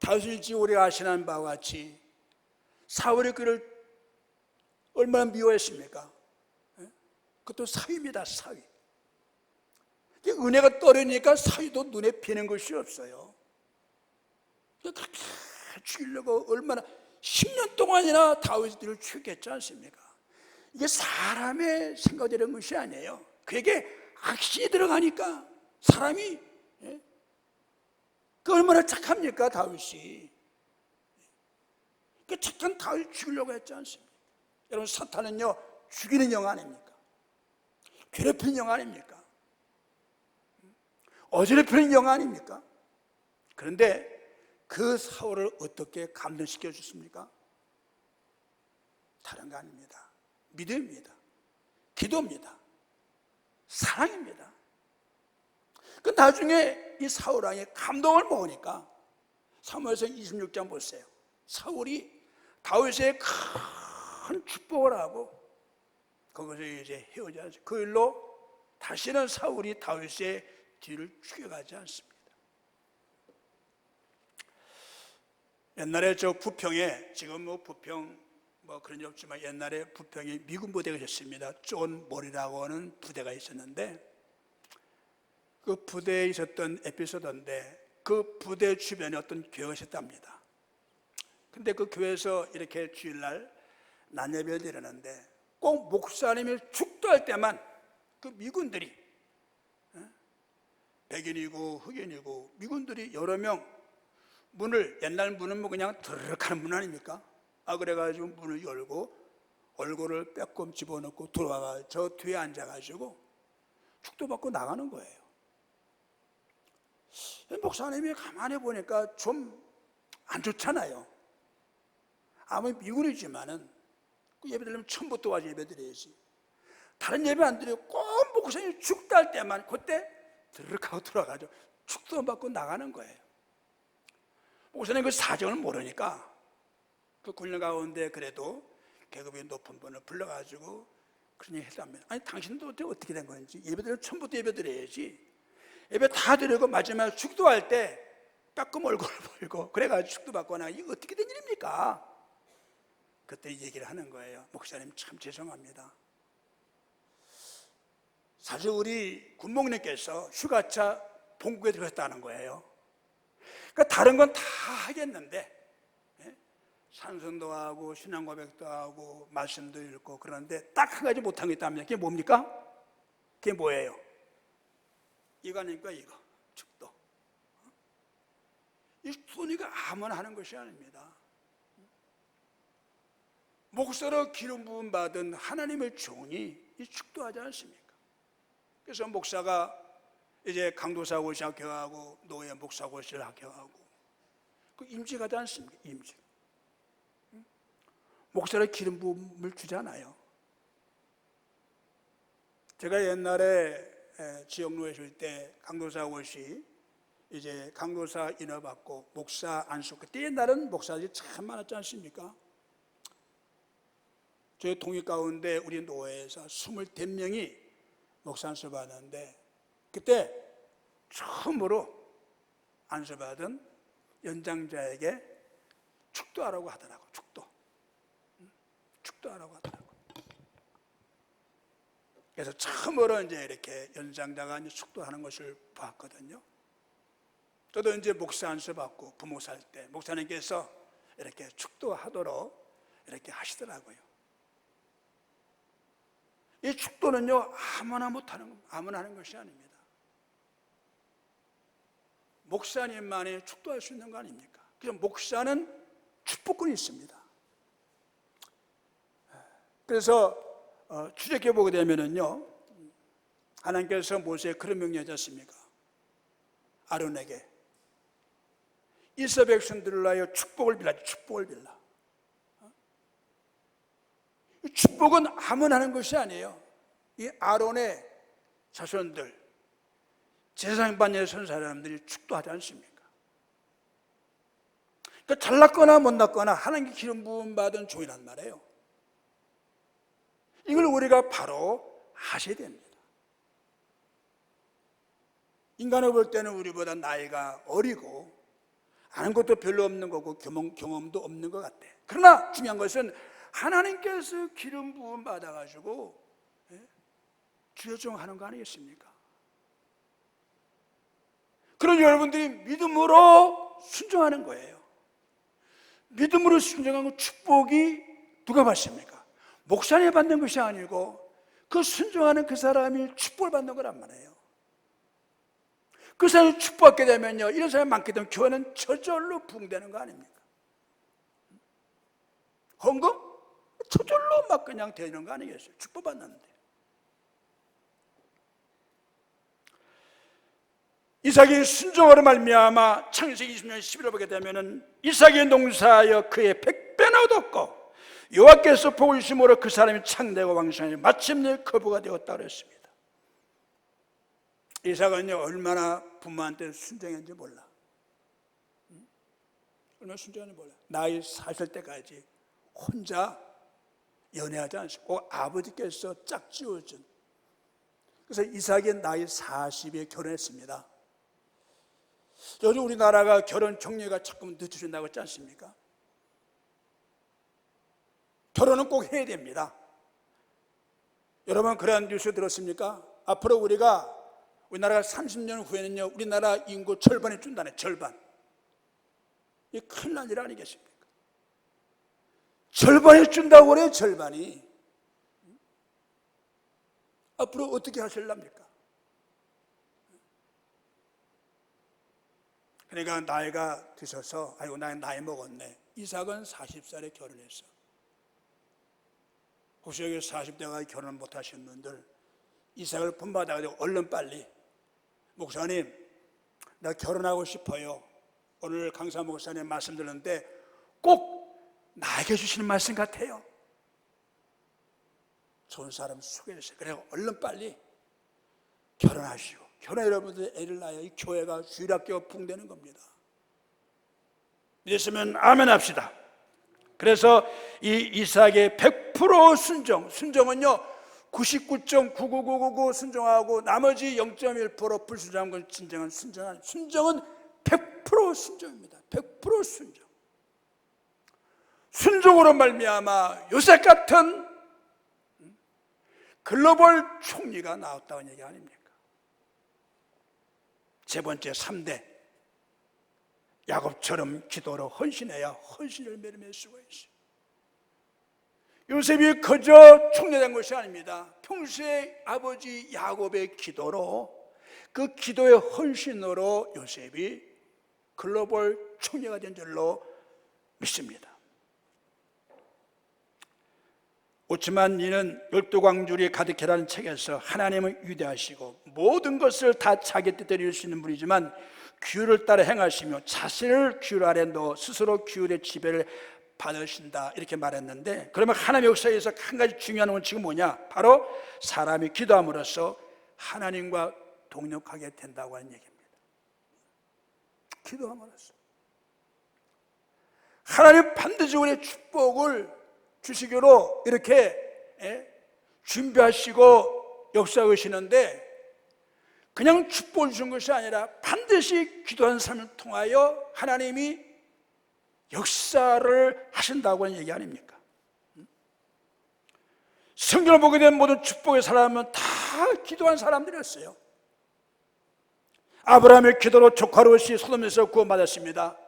다윗이 우리가 아시는 바와 같이 사울이 그를 얼마나 미워했습니까? 그것도 사위입니다. 사위. 은혜가 떨어지니까 사위도 눈에 뵈는 것이 없어요. 그렇게 죽이려고 얼마나 10년 동안이나 다윗을 죽였지 않습니까? 이게 사람의 생각되는 것이 아니에요. 그에게 악신이 들어가니까 사람이, 그 얼마나 착합니까 다윗이. 그 착한 다윗을 죽이려고 했지 않습니까? 여러분, 사탄은요 죽이는 영 아닙니까? 괴롭히는 영 아닙니까? 어지럽히는 영 아닙니까? 그런데 그 사울을 어떻게 감동시켜 줬습니까? 다른 거 아닙니다. 믿음입니다. 기도입니다. 사랑입니다. 그 나중에 이 사울 왕이 감동을 먹으니까 사무엘상 26장 보세요. 사울이 다윗의 큰 축복을 하고 거기서 이제 헤어지지 않습니다. 그 일로 다시는 사울이 다윗의 뒤를 죽여가지 않습니다. 옛날에 저 부평에, 지금 뭐 부평 그런 일 없지만 옛날에 부평에 미군 부대가 있었습니다. 존 몰이라고 하는 부대가 있었는데, 그 부대에 있었던 에피소드인데, 그 부대 주변에 어떤 교회가 있었답니다. 근데 그 교회에서 이렇게 주일날 낮예배를 드리는데 꼭 목사님이 축도할 때만 그 미군들이, 백인이고 흑인이고 미군들이 여러 명 문을, 옛날 문은 뭐 그냥 드르륵하는 문 아닙니까? 그래가지고 문을 열고 얼굴을 빼꼼 집어넣고 들어와가 저 뒤에 앉아가지고 축도받고 나가는 거예요. 목사님이 가만히 보니까 좀 안 좋잖아요. 아무리 미군이지만은 그 예배 드리면 처음부터 와서 예배 드려야지. 다른 예배 안 드리고 꼭 목사님이 축도할 때만 그때 드르륵하고 들어가가지고 축도받고 나가는 거예요. 목사님 그 사정을 모르니까 그 군령 가운데 그래도 계급이 높은 분을 불러가지고 그런 얘기 했답니다. 아니, 당신도 어떻게 된 건지, 예배드리면 처음부터 예배 드려야지. 예배 다 드리고 마지막에 축도할 때 빼꼼 얼굴을 보이고 그래가지고 축도받고 나가, 이거 어떻게 된 일입니까? 그때 얘기를 하는 거예요. 목사님 참 죄송합니다. 사실 우리 군목님께서 휴가차 본국에 들어갔다는 거예요. 그러니까 다른 건 다 하겠는데, 산선도 하고 신앙 고백도 하고 말씀도 읽고, 그런데 딱 한 가지 못한 게 있다면 그게 뭡니까? 그게 뭐예요? 이거 아닙니까? 이거 축도. 이 축도니까 아무나 하는 것이 아닙니다. 목사로 기름 부음 받은 하나님의 종이 이 축도하지 않습니까? 그래서 목사가 이제 강도사고시 학교하고 노예 목사고시를 학교하고 그 임직하지 않습니까? 임직. 목사를 기름 부음을 주잖아요. 제가 옛날에 지역로에 있을 때 강도사고시 이제 강도사 인허받고 목사 안수, 그때 옛날은 목사들이 참 많았지 않습니까? 저희 동역 가운데 우리 노회에서 25명이 목사 안수 받았는데, 그때 처음으로 안수 받은 연장자에게 축도하라고 하더라고. 축도하라고 하더라고. 그래서 처음으로 이제 이렇게 연장자가 이제 축도하는 것을 봤거든요. 저도 이제 목사 안수 받고 부모 살 때 목사님께서 이렇게 축도하도록 이렇게 하시더라고요. 이 축도는요, 아무나 하는 것이 아닙니다. 목사님만이 축도할 수 있는 거 아닙니까? 그래서 목사는 축복권이 있습니다. 그래서 출애굽기에 보게 되면은요, 하나님께서 모세에 그런 명령하지 않습니까? 아론에게 이스라엘 백성들을 위하여 축복을 빌라. 이 축복은 아무나 하는 것이 아니에요. 이 아론의 자손들, 제사장반에 선 사람들이 축도하지 않습니까? 그러니까 잘났거나 못났거나 하나님께 기름 부음 받은 종이란 말이에요. 이걸 우리가 바로 아셔야 됩니다. 인간을 볼 때는 우리보다 나이가 어리고 아는 것도 별로 없는 거고 경험도 없는 것 같아. 그러나 중요한 것은 하나님께서 기름 부음 받아가지고 주여종하는 거 아니겠습니까? 그럼 여러분들이 믿음으로 순종하는 거예요. 믿음으로 순종하고 축복이 누가 받습니까? 목사님이 받는 것이 아니고 그 순종하는 그 사람이 축복을 받는 거란 말이에요. 그 사람이 축복받게 되면요, 이런 사람이 많게 되면 교회는 저절로 부흥되는 거 아닙니까? 헌금? 저절로 막 그냥 되는 거 아니겠어요? 축복받는데. 이삭이 순종으로 말미암아 창세기 20년 11월 보게 되면은 이삭이 농사하여 그의 100배나 얻었고 여호와께서 복을 주심으로 그 사람이 창대하고 왕성하여 마침내 거부가 되었다 그랬습니다. 이삭은요, 얼마나 부모한테 순종했는지 몰라. 얼마나 순종했는지 몰라. 나이 40살 때까지 혼자 연애하지 않았어요. 꼭 아버지께서 짝지어준. 그래서 이삭이 나이 40에 결혼했습니다. 요즘 우리나라가 결혼 종료가 자꾸 늦춰진다고 했지 않습니까? 결혼은 꼭 해야 됩니다. 여러분 그런 뉴스 들었습니까? 앞으로 우리나라가 30년 후에는요, 우리나라 인구 절반이 준다네. 절반. 이게 큰일 날 일 아니겠습니까? 절반이 준다고 그래요. 절반이. 앞으로 어떻게 하실랍니까? 그러니까 나이가 드셔서 아이고 나이 먹었네. 이삭은 40살에 결혼했어. 혹시 여기 40대가 결혼 못 하신 분들 이삭을 본받아가지고 얼른 빨리 목사님 나 결혼하고 싶어요. 오늘 강사 목사님 말씀 들었는데 꼭 나에게 주시는 말씀 같아요. 좋은 사람 소개해주세요. 그래서 얼른 빨리 결혼하시고 결혼 여러분들 애를 낳아야 이 교회가 주일학교가 부흥되는 겁니다. 믿으시면 아멘 합시다. 그래서 이 이삭의 100% 순종은요 99.99999 순종하고 나머지 0.1% 불순종한 건 진정한 순종은 100% 순종입니다. 100% 순종. 순종으로 말미암아 요셉 같은 글로벌 총리가 나왔다는 얘기 아닙니까? 세 번째 3대 야곱처럼 기도로 헌신해야 헌신을 매름할 수가 있어요. 요셉이 그저 총리된 것이 아닙니다. 평소에 아버지 야곱의 기도로 그 기도의 헌신으로 요셉이 글로벌 총리가 된 줄로 믿습니다. 오츠만 니는 12광줄이 가득해라는 책에서 하나님은 위대하시고 모든 것을 다 자기 뜻대로 이룰 수 있는 분이지만 규율을 따라 행하시며 자신을 규율 아래 넣어 스스로 규율의 지배를 받으신다 이렇게 말했는데, 그러면 하나님의 역사에서 한 가지 중요한 원칙은 뭐냐? 바로 사람이 기도함으로써 하나님과 동력하게 된다고 하는 얘기입니다. 기도함으로써 하나님 반드시 우리의 축복을 주시기로 이렇게 준비하시고 역사하시는데, 그냥 축복을 주신 것이 아니라 반드시 기도하는 삶을 통하여 하나님이 역사를 하신다고 하는 얘기 아닙니까? 성경을 보게 된 모든 축복의 사람은 다 기도한 사람들이었어요. 아브라함의 기도로 조카 롯이 소돔에서 구원받았습니다.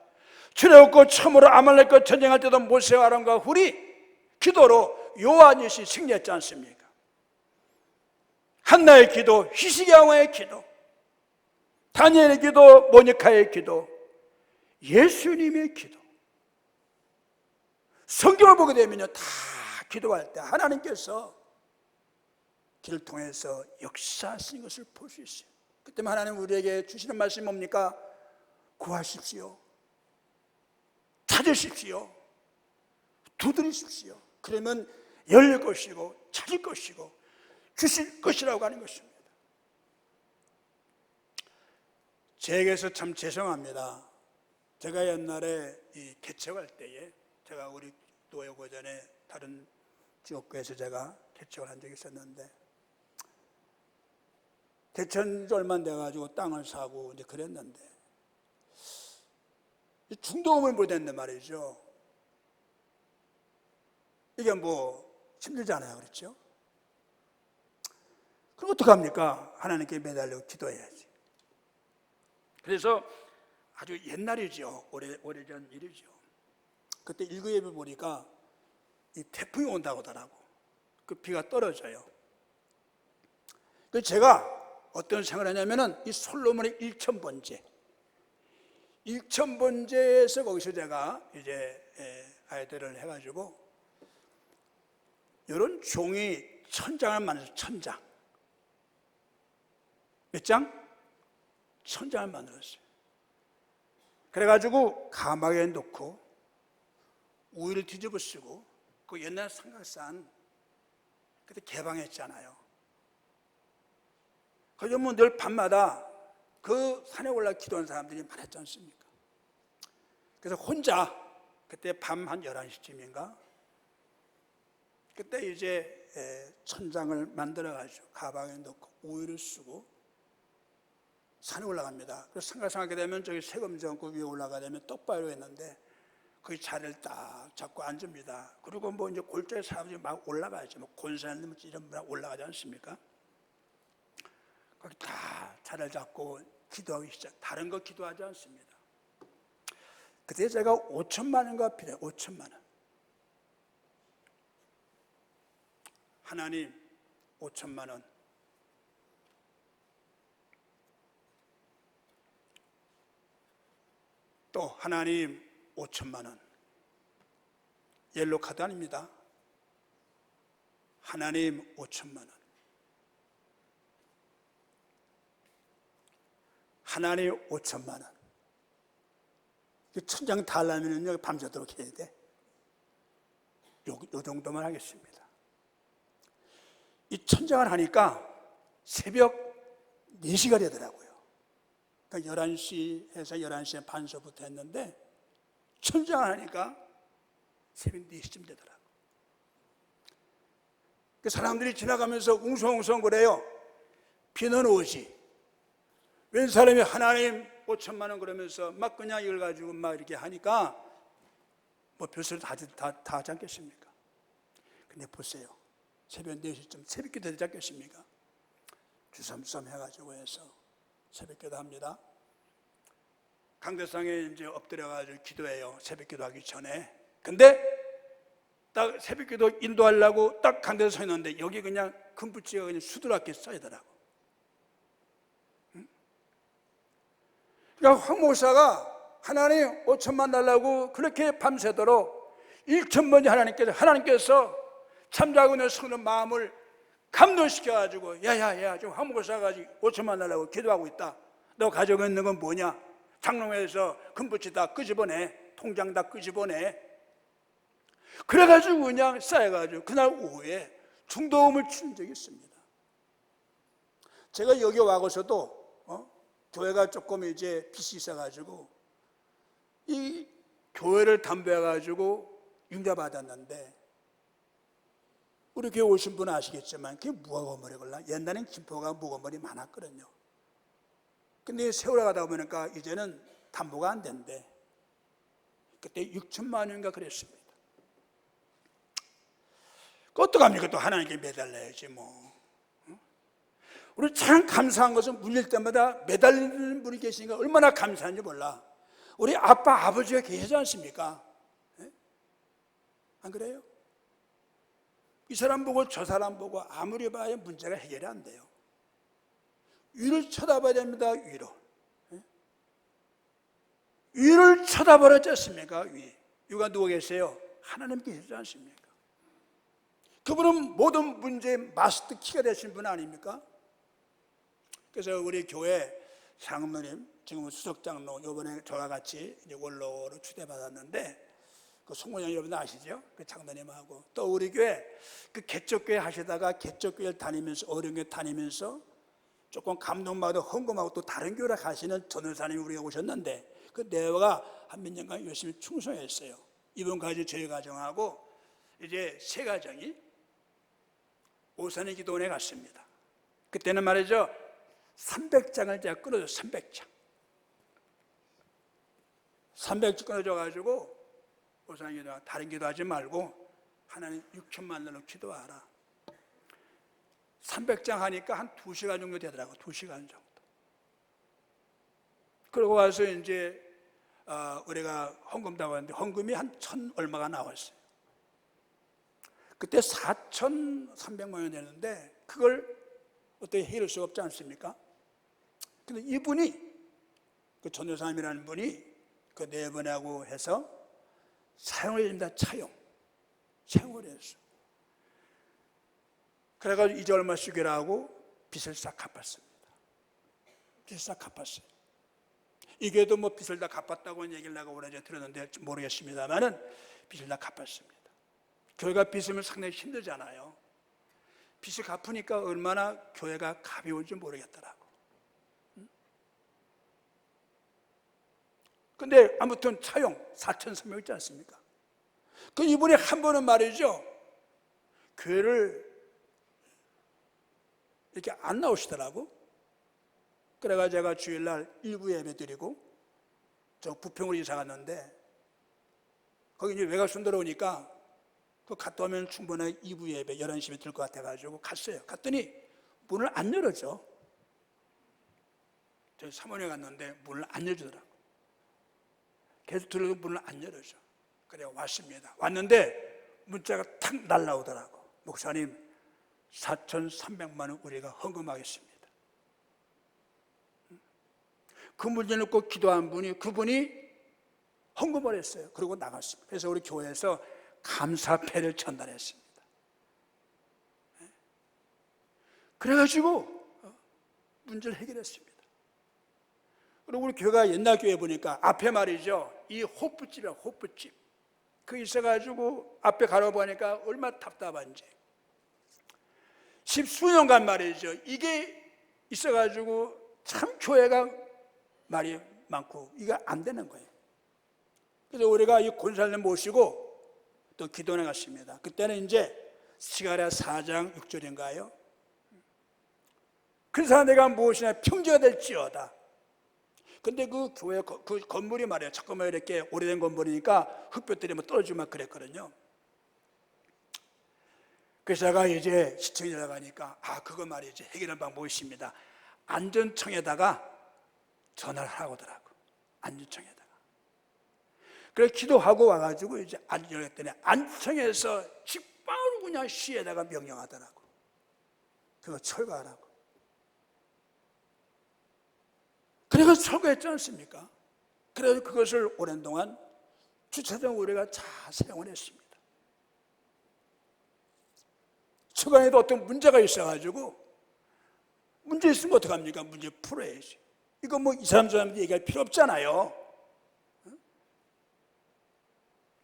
두려웠고 처음으로 아말렉과 전쟁할 때도 모세와 아론과 훌이 기도로 요한이시 승리했지 않습니까? 한나의 기도, 히스기야 왕의 기도, 다니엘의 기도, 모니카의 기도, 예수님의 기도. 성경을 보게 되면요 다 기도할 때 하나님께서 길을 통해서 역사하신 것을 볼 수 있어요. 그때 하나님 우리에게 주시는 말씀이 뭡니까? 구하십시오, 찾으십시오, 두드리십시오. 그러면 열릴 것이고 찾을 것이고 주실 것이라고 하는 것입니다. 제게서 참 죄송합니다. 제가 옛날에 이 개척할 때에 제가 우리 교회 오기 전에 다른 지역교회에서 제가 개척을 한 적이 있었는데, 개천 얼마 안 돼가지고 땅을 사고 이제 그랬는데 중도금을 못 했는데 말이죠. 이게 뭐 힘들잖아요. 그렇죠? 그럼 어떡합니까? 하나님께 매달려 기도해야지. 그래서 아주 옛날이죠. 오래전 일이죠. 그때 일구예배 보니까 이 태풍이 온다고 하더라고. 그 비가 떨어져요. 그래서 제가 어떤 생각을 하냐면은 이 솔로몬의 일천번제에서 거기서 제가 이제 아이들을 해가지고 이런 종이 1000장을 만들었어요. 1000장. 몇 장? 1000장을 만들었어요. 그래가지고 가마에 넣고 우유를 뒤집어 쓰고 그 옛날 삼각산 그때 개방했잖아요. 그래서 뭐 늘 밤마다 그 산에 올라 기도하는 사람들이 많았지 않습니까? 그래서 혼자 그때 밤 한 11시쯤인가 그때 이제 1000장을 만들어가지고 가방에 넣고 우유를 쓰고 산에 올라갑니다. 그래서 생각하게 되면 저기 세금정구 위에 올라가게 되면 떡바위로 했는데 그 자리를 딱 잡고 앉습니다. 그리고 뭐 이제 골짜기 사람들이 막 올라가야죠. 뭐 곤사님 이런 분 올라가지 않습니까? 거기 다 자리를 잡고 기도하기 시작. 다른 거 기도하지 않습니다. 그때 제가 5천만 원가 필요해요. 5천만 원. 하나님 5천만 원. 또 하나님 5천만 원. 옐로 카드 아닙니다. 하나님 5천만 원. 하나님 5천만 원. 1000장 다 하려면 밤새도록 해야 돼. 요 정도만 하겠습니다. 이 1000장을 하니까 새벽 4시가 되더라고요. 그러니까 11시에서 11시 반서부터 했는데 1000장을 하니까 새벽 4시쯤 되더라고요. 그 사람들이 지나가면서 웅성웅성 그래요. 비는 오지. 웬 사람이 하나님 5천만 원 그러면서 막 그냥 이걸 가지고 막 이렇게 하니까 뭐 별소리 다 하지 않겠습니까? 근데 보세요. 새벽 4시쯤 새벽기도 되지 않겠습니까? 주섬섬 해가지고 해서 새벽기도 합니다. 강대상에 이제 엎드려가지고 기도해요. 새벽기도 하기 전에. 근데 딱 새벽기도 인도하려고 딱 강대에 서 있는데 여기 그냥 금붙이가 그냥 수두랗게 써있더라고. 그러니까 황 목사가 하나님 5천만 달라고 그렇게 밤새도록 1천번째 하나님께서 잠자고 있는 성도의 마음을 감동시켜가지고 야야야 지금 황 목사가 5천만 달라고 기도하고 있다. 너 가지고 있는 건 뭐냐? 장롱에서 금붙이 다 끄집어내. 통장 다 끄집어내. 그래가지고 그냥 쌓여가지고 그날 오후에 중도음을 치는 적이 있습니다. 제가 여기 와서도 교회가 조금 이제 빚이 있어가지고 이 교회를 담보해가지고 융자받았는데 우리 교회 오신 분은 아시겠지만 그게 무화과머리 걸라. 옛날엔 김포가 무화과머리 많았거든요. 근데 세월이 가다 보니까 이제는 담보가 안 된대. 그때 6천만 원인가 그랬습니다. 그 어떡합니까? 또 하나님께 매달려야지 뭐. 우리 참 감사한 것은 물릴 때마다 매달리는 분이 계시니까 얼마나 감사한지 몰라. 우리 아빠, 아버지가 계시지 않습니까? 네? 안 그래요? 이 사람 보고 저 사람 보고 아무리 봐야 문제가 해결이 안 돼요. 위를 쳐다봐야 됩니다. 위로. 네? 위를 쳐다보지 않습니까? 위. 위가 누워 계세요? 하나님 계시지 않습니까? 그분은 모든 문제의 마스터 키가 되신 분 아닙니까? 그래서 우리 교회 장로님, 지금은 수석장로, 이번에 저와 같이 이제 원로로 추대받았는데, 그 송원영 여러분 아시죠? 그 장로님하고 또 우리 교회 그 개척교회 하시다가 개척교회를 다니면서 어려운교회 다니면서 조금 감동받아 헌금하고 또 다른 교회를 가시는 전도사님이 우리가 오셨는데 그 내가 한 몇 년간 열심히 충성했어요. 이번까지 저희 가정하고 이제 세 가정이 오산의 기도원에 갔습니다. 그때는 말이죠. 300장을 제가 끊어줘. 300장 끊어줘가지고 오산의 기도 다른 기도하지 말고 하나님 6천만 원으로 기도하라. 300장 하니까 한 2시간 정도 되더라고. 2시간 정도. 그러고 와서 이제 우리가 헌금 다 왔는데 헌금이 한 1,000 얼마가 나왔어요. 그때 4,300만 원 되는데 그걸 어떻게 해결할 수가 없지 않습니까? 근데 이분이 그 전도사님이라는 분이 그 네 번하고 해서 사용을 해줍니다. 사용을 했어. 그래가지고 이제 얼마씩이라 하고 빚을 싹 갚았습니다. 빚을 싹 갚았어요. 이게도 뭐 빚을 다 갚았다고 얘기를 내가 오래 들었는데 모르겠습니다만은 빚을 다 갚았습니다. 교회가 빚으면 상당히 힘들잖아요. 빚을 갚으니까 얼마나 교회가 가벼운지 모르겠더라고. 근데 아무튼 차용 4,300 있지 않습니까? 그 이분이 한 번은 말이죠, 교회를 이렇게 안 나오시더라고. 그래가 제가 주일날 일부 예배 드리고 저 부평으로 이사 갔는데 거기 이제 외곽순 들어오니까 그 갔다 오면 충분하게 2부 예배 11시에 들 것 같아가지고 갔어요. 갔더니 문을 안 열어줘. 저희 사모님에 갔는데 문을 안 열어주더라고. 계속 들어도 문을 안 열어줘. 그래 왔습니다. 왔는데 문자가 탁 날라오더라고. 목사님 4,300만 원 우리가 헌금하겠습니다. 그 문제 놓고 기도한 분이 그분이 헌금을 했어요. 그리고 나갔습니다. 그래서 우리 교회에서 감사패를 전달했습니다. 그래가지고 문제를 해결했습니다. 그리고 우리 교회가 옛날 교회 보니까 앞에 말이죠, 이 호프집이야, 호프집. 그 있어가지고 앞에 가려보니까 얼마나 답답한지. 10수년간 말이죠, 이게 있어가지고 참 교회가 말이 많고 이게 안 되는 거예요. 그래서 우리가 이 권사님 모시고 또 기도해 갔습니다. 그때는 이제 스가랴 4장 6절인가요? 그래서 내가 무엇이나 평지가 될지어다. 근데 그 교회 그 건물이 말이에요, 잠깐만 이렇게 오래된 건물이니까 흙볕들이 뭐 떨어지면 그랬거든요. 그래서 제가 이제 시청에 들어가니까 그거 말이지 해결할 방법이 있습니다. 안전청에다가 전화를 하고더라고. 안전청에다가. 그래서 기도하고 와가지고 이제 안전청에 했더니 안전청에서 직방으로 그냥 시에다가 명령하더라고. 그거 철거하라고. 그래서 철거했지 않습니까? 그래서 그것을 오랜 동안 주차장 우리가 잘 사용을 했습니다. 최근에도 어떤 문제가 있어가지고 문제 있으면 어떡합니까? 문제 풀어야지. 이거 뭐 이 사람 저 사람한테 얘기할 필요 없잖아요.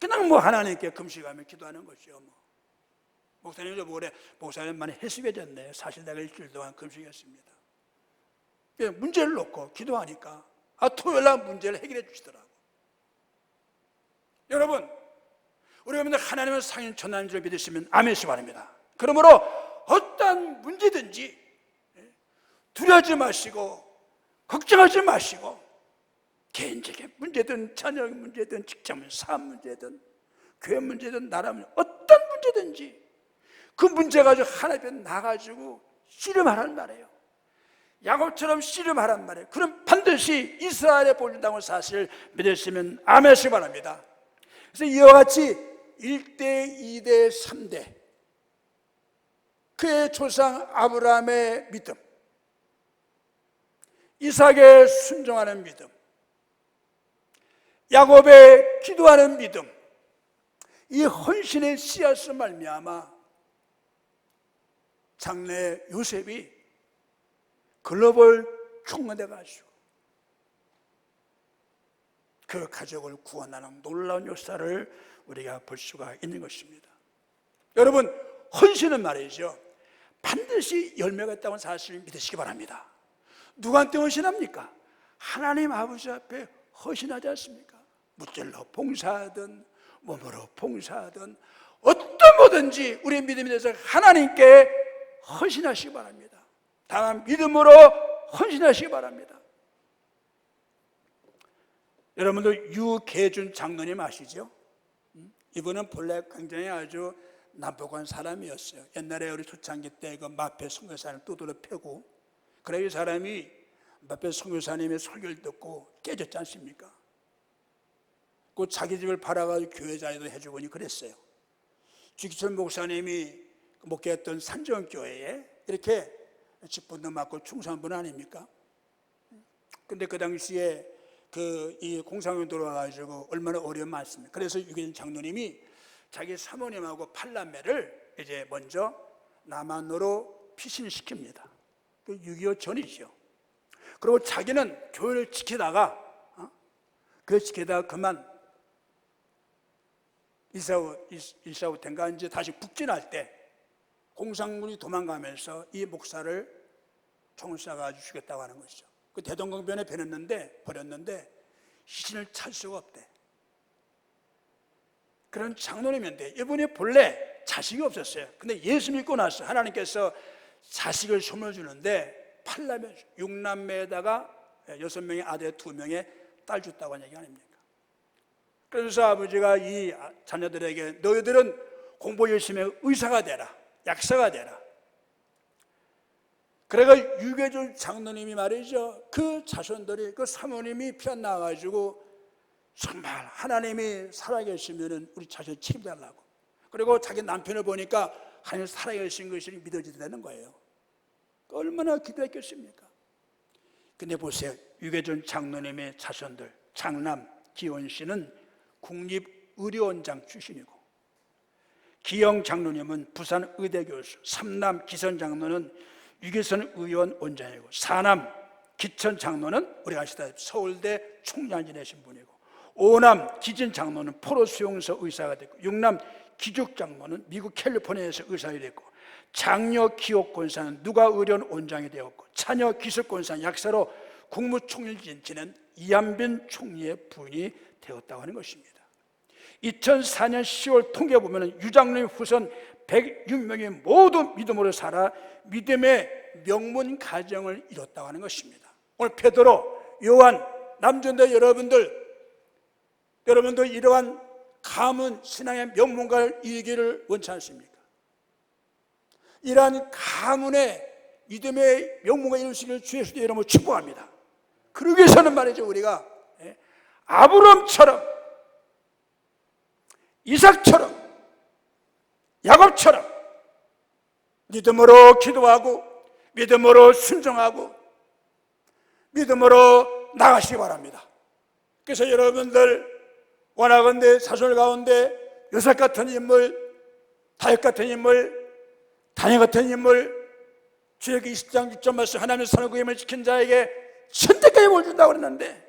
그냥 뭐 하나님께 금식하며 기도하는 거죠. 뭐. 목사님도 뭐래? 목사님 많이 해수해졌네. 사실 내가 일주일 동안 금식했습니다. 문제를 놓고 기도하니까 토요일날 문제를 해결해 주시더라고. 여러분, 우리가 맨날 하나님은 상인 천하인 줄 믿으시면 아멘시 바랍니다. 그러므로 어떠한 문제든지 두려워하지 마시고 걱정하지 마시고, 개인적인 문제든 자녀의 문제든 직장 사업 문제든 교회 문제든 나라 문제, 어떤 문제든지 그 문제 가지고 하나님 앞에 나가지고 씨름하란 말이에요. 야곱처럼 씨름하란 말이에요. 그럼 반드시 이스라엘의 복을 당할 사실을 믿으시면 아멘시 바랍니다. 그래서 이와 같이 1대, 2대, 3대 그의 조상 아브라함의 믿음, 이삭의 순종하는 믿음, 야곱의 기도하는 믿음, 이 헌신의 씨앗을 말미암아 장래 요셉이 글로벌 총무대 가지고 그 가족을 구원하는 놀라운 역사를 우리가 볼 수가 있는 것입니다. 여러분, 헌신은 말이죠, 반드시 열매가 있다는 사실을 믿으시기 바랍니다. 누구한테 헌신합니까? 하나님 아버지 앞에 헌신하지 않습니까? 무절로 봉사하든 몸으로 봉사하든 어떤 뭐든지 우리의 믿음에 대해서 하나님께 헌신하시기 바랍니다. 다만 믿음으로 헌신하시기 바랍니다. 여러분들 유계준 장로님 아시죠? 이분은 본래 굉장히 아주 난폭한 사람이었어요. 옛날에 우리 초창기 때 그 마페 선교사님 두드러 패고, 그래 이 사람이 마페 선교사님의 설교를 듣고 깨졌지 않습니까? 그 자기 집을 팔아가지고 교회 자리도 해주고니 그랬어요. 주기철 목사님이 목회했던 산정교회에 이렇게 직분도 맡고 충성한 분 아닙니까? 근데 그 당시에 이 공상에 들어와가지고 얼마나 어려움 많습니까? 그래서 유기준 장로님이 자기 사모님하고 팔남매를 이제 먼저 남한으로 피신시킵니다. 그 6.25 전이죠. 그리고 자기는 교회를 지키다가 그만 일사후 된가 이제 다시 북진할 때 공산군이 도망가면서 이 목사를 총을 쏴가지고 죽였다고 하는 것이죠. 그 대동강변에 버렸는데 시신을 찾을 수가 없대. 그런 장로님인데 이분이 본래 자식이 없었어요. 근데 예수 믿고 나서 하나님께서 자식을 선물 주는데 6남매에다가 6명의 아들 2명의 딸 줬다고 하는 얘기 아닙니까? 그래서 아버지가 이 자녀들에게 너희들은 공부 열심히 해 의사가 되라, 약사가 되라. 그래가 유괴준 장로님이 말이죠, 그 자손들이 그 사모님이 피어나가지고 정말 하나님이 살아계시면 우리 자손 책임달라고. 그리고 자기 남편을 보니까 하나님 살아계신 것이 믿어지다는 거예요. 얼마나 기도했겠습니까? 근데 보세요, 유괴준 장로님의 자손들 장남 기원 씨는 국립의료원장 출신이고, 기영 장로님은 부산 의대 교수, 삼남 기선 장로는 유기선 의원 원장이고, 사남 기천 장로는 우리가 아시다시피 서울대 총장이신 분이고, 오남 기진 장로는 포로 수용소 의사가 됐고, 육남 기죽 장로는 미국 캘리포니아에서 의사가 됐고, 장녀 기옥 권사는 누가 의료원 원장이 되었고, 차녀 기숙 권사는 약사로 국무총리를 지낸 이한빈 총리의 부인이 되었다고 하는 것입니다. 2004년 10월 통계 보면 유장로님 후손 106명이 모두 믿음으로 살아 믿음의 명문 가정을 이뤘다고 하는 것입니다. 오늘 베드로, 요한, 남전대 여러분도 이러한 가문 신앙의 명문가를 이기를 원치 않습니까? 이러한 가문의 믿음의 명문가 이루시기를 주 예수의 이름으로 축복합니다. 그러기 위해서는 말이죠, 우리가 아브람처럼, 이삭처럼, 야곱처럼 믿음으로 기도하고 믿음으로 순종하고 믿음으로 나가시기 바랍니다. 그래서 여러분들 원하건대 자손 가운데 요셉 같은 인물, 다윗 같은 인물, 다니엘 같은 인물, 주에게 20장 6절 말씀 하나님의 선을 구임을 지킨 자에게 선택까지 뭘 준다고 그랬는데,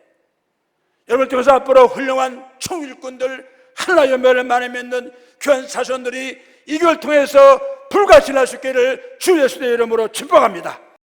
여러분을 통해서 앞으로 훌륭한 총일꾼들, 하나님의 열매를 많이 맺는 귀한 자손들이 이 교회를 통해서 불같이 날 수 있기를 주 예수의 이름으로 축복합니다.